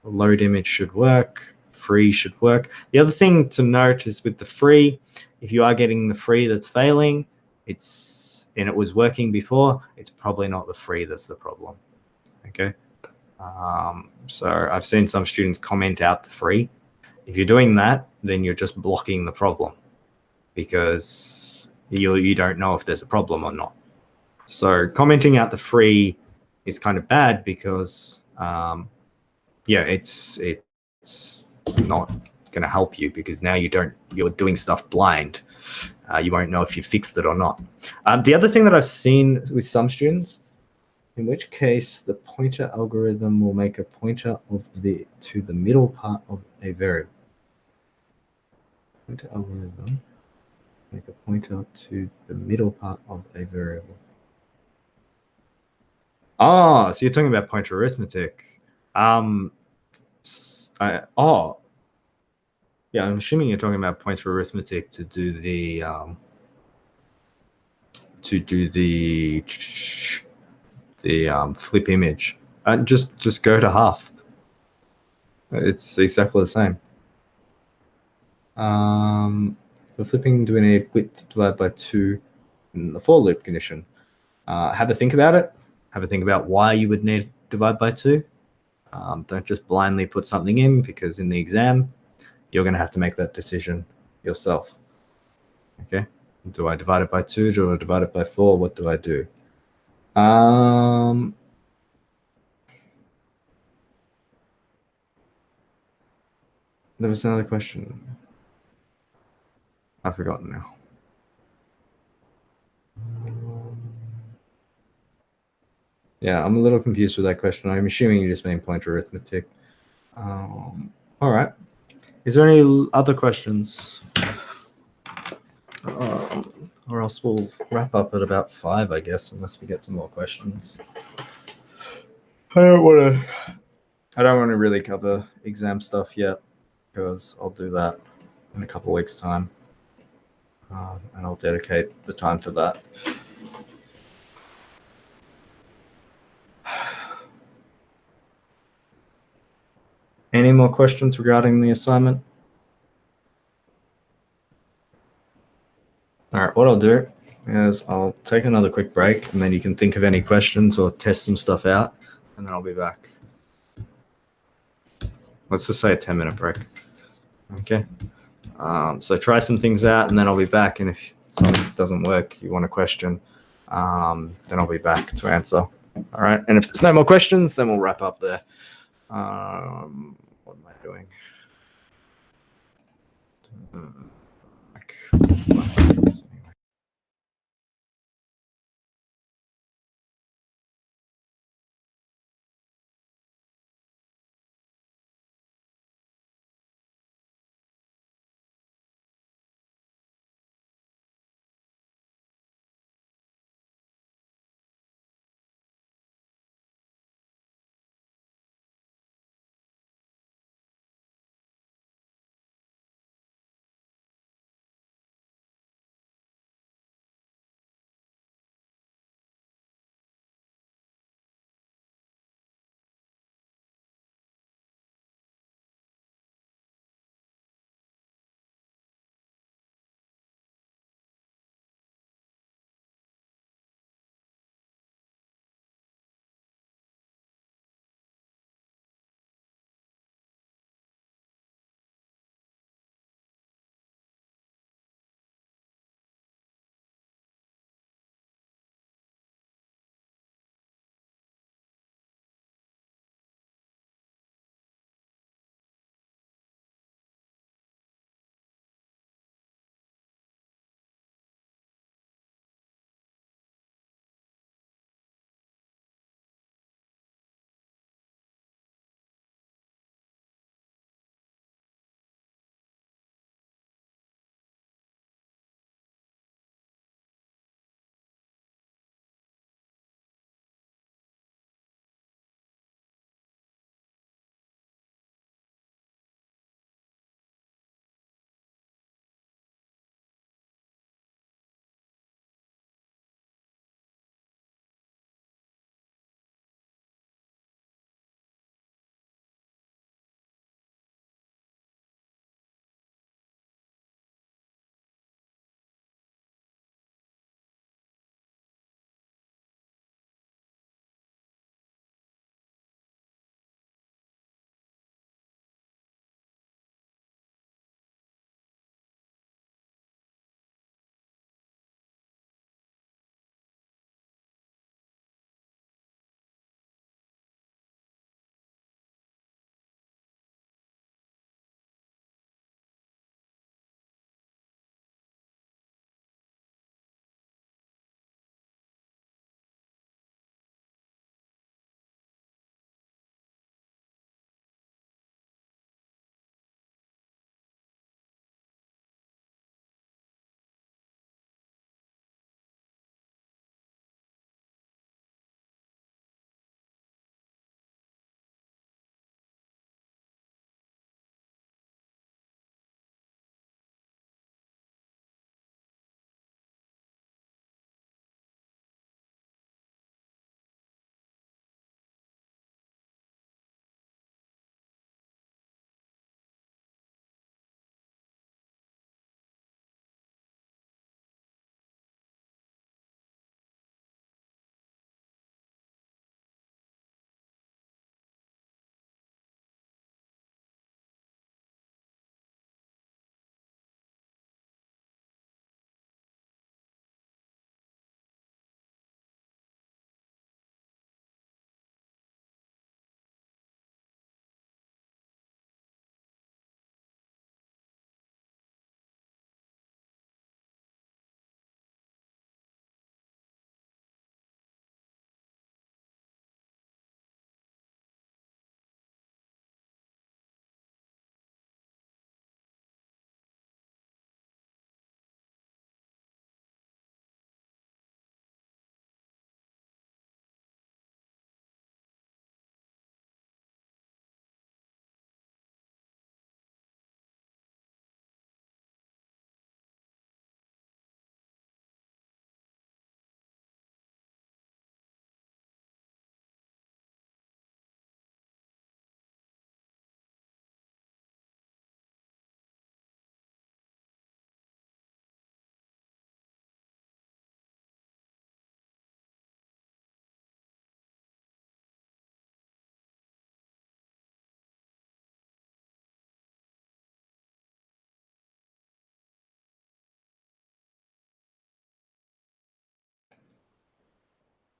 Load image should work. Free should work. The other thing to note is with the free, if you are getting the free that's failing, and it was working before, it's probably not the free that's the problem. Okay. So I've seen some students comment out the free. If you're doing that, then you're just blocking the problem because you don't know if there's a problem or not. So commenting out the free is kind of bad because it's not going to help you because now you're doing stuff blind. You won't know if you fixed it or not. The other thing that I've seen with some students, in which case the pointer algorithm will make a pointer to the middle part of a variable. Pointer algorithm make a pointer to the middle part of a variable. Oh, so you're talking about pointer arithmetic. Yeah, I'm assuming you're talking about pointer arithmetic to do the flip image. Just go to half. It's exactly the same. For flipping, doing a width divided by 2 in the for loop condition. Have a think about it. Have a think about why you would need to divide by 2. Don't just blindly put something in because in the exam, you're going to have to make that decision yourself. Okay. Do I divide it by 2? Do I divide it by 4? What do I do? There was another question. I've forgotten now. Yeah, I'm a little confused with that question. I'm assuming you just mean pointer arithmetic. All right. Is there any other questions? Or else we'll wrap up at about 5, I guess, unless we get some more questions. I don't want to really cover exam stuff yet, because I'll do that in a couple of weeks' time, and I'll dedicate the time for that. Any more questions regarding the assignment? All right, what I'll do is I'll take another quick break, and then you can think of any questions or test some stuff out, and then I'll be back. Let's just say a 10-minute break. Okay. So try some things out, and then I'll be back. And if something doesn't work, you want a question, then I'll be back to answer. All right. And if there's no more questions, then we'll wrap up there. What am I doing?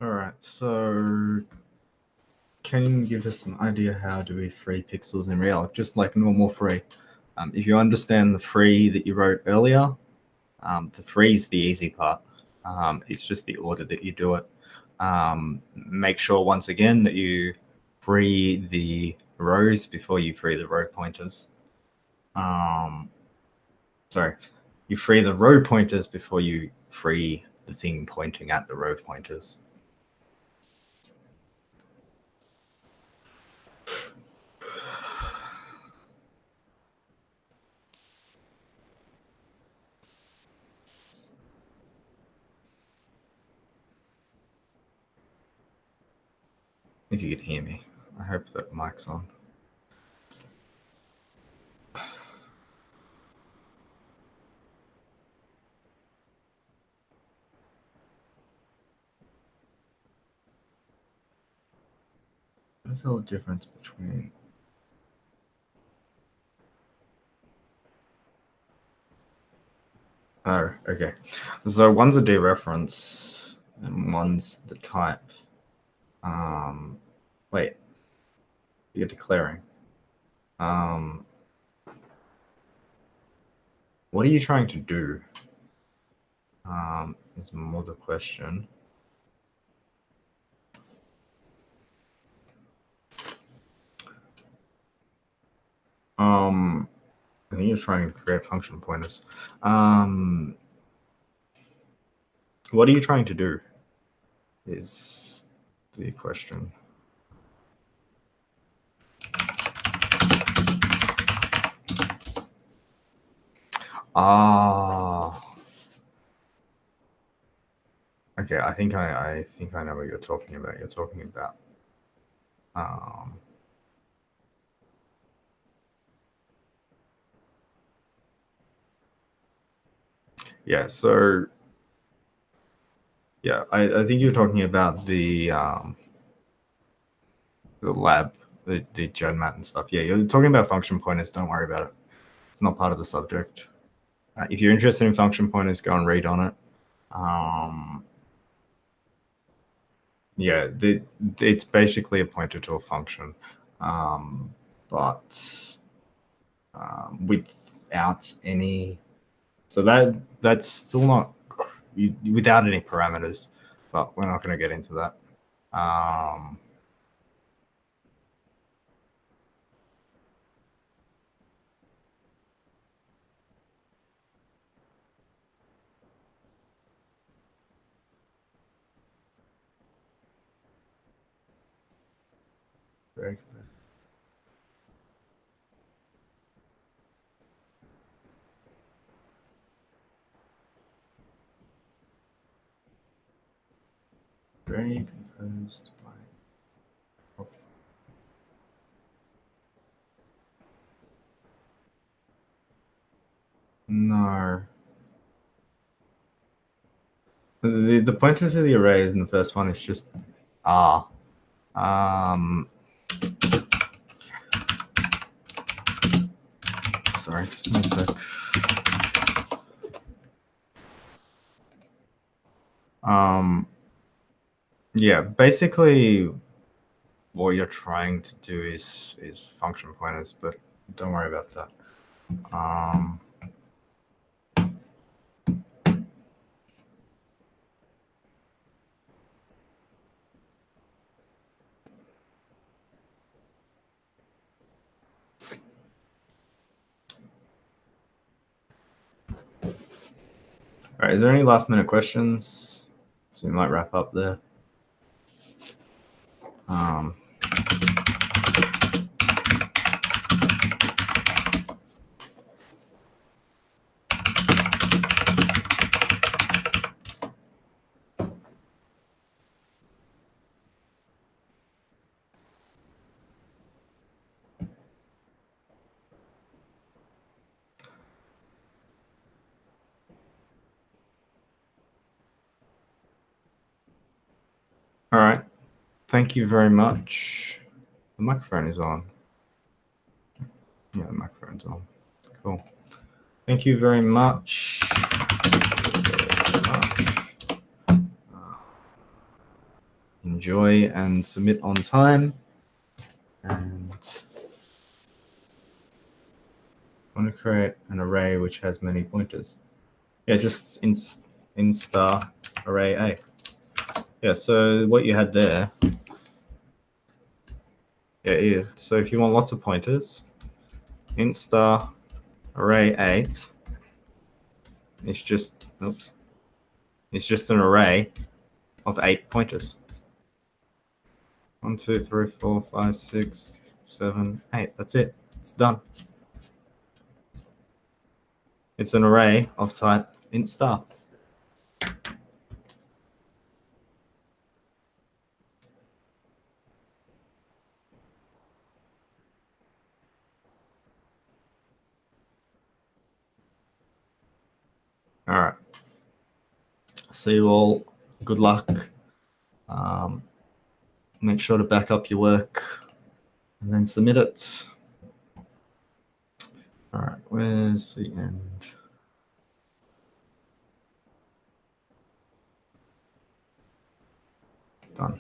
All right, so can you give us an idea how do we free pixels in Reality, just like normal free? If you understand the free that you wrote earlier, the free is the easy part. It's just the order that you do it. Make sure once again that you free the rows before you free the row pointers. Sorry, you free the row pointers before you free the thing pointing at the row pointers. If you can hear me, I hope that mic's on. What's the difference between... Oh, okay. So one's a dereference and one's the type. Wait, you're declaring. What are you trying to do? Is more the question. I think you're trying to create function pointers. What are you trying to do? Is the question. Okay, I think I know what you're talking about. You're talking about yeah, so yeah, I think you're talking about the lab, the GenMat and stuff. Yeah, you're talking about function pointers. Don't worry about it. It's not part of the subject. If you're interested in function pointers, go and read on it. Yeah, it's basically a pointer to a function, but without any. So that's still not without any parameters, but we're not going to get into that. Break composed by. No. The pointer to the arrays in the first one is just R. Sorry, just one sec. Yeah, basically what you're trying to do is function pointers, but don't worry about that. All right, is there any last minute questions? So we might wrap up there. All right, thank you very much. The microphone is on. Yeah, the microphone's on. Cool. Thank you very much. enjoy and submit on time. And I want to create an array which has many pointers. Yeah, just in star array A. Yeah, so what you had there, yeah. So if you want lots of pointers, int star array 8 it's just an array of 8 pointers. 1, 2, 3, 4, 5, 6, 7, 8. That's it. It's done. It's an array of type int star. All right. See you all. Good luck. Make sure to back up your work and then submit it. All right, where's the end? Done.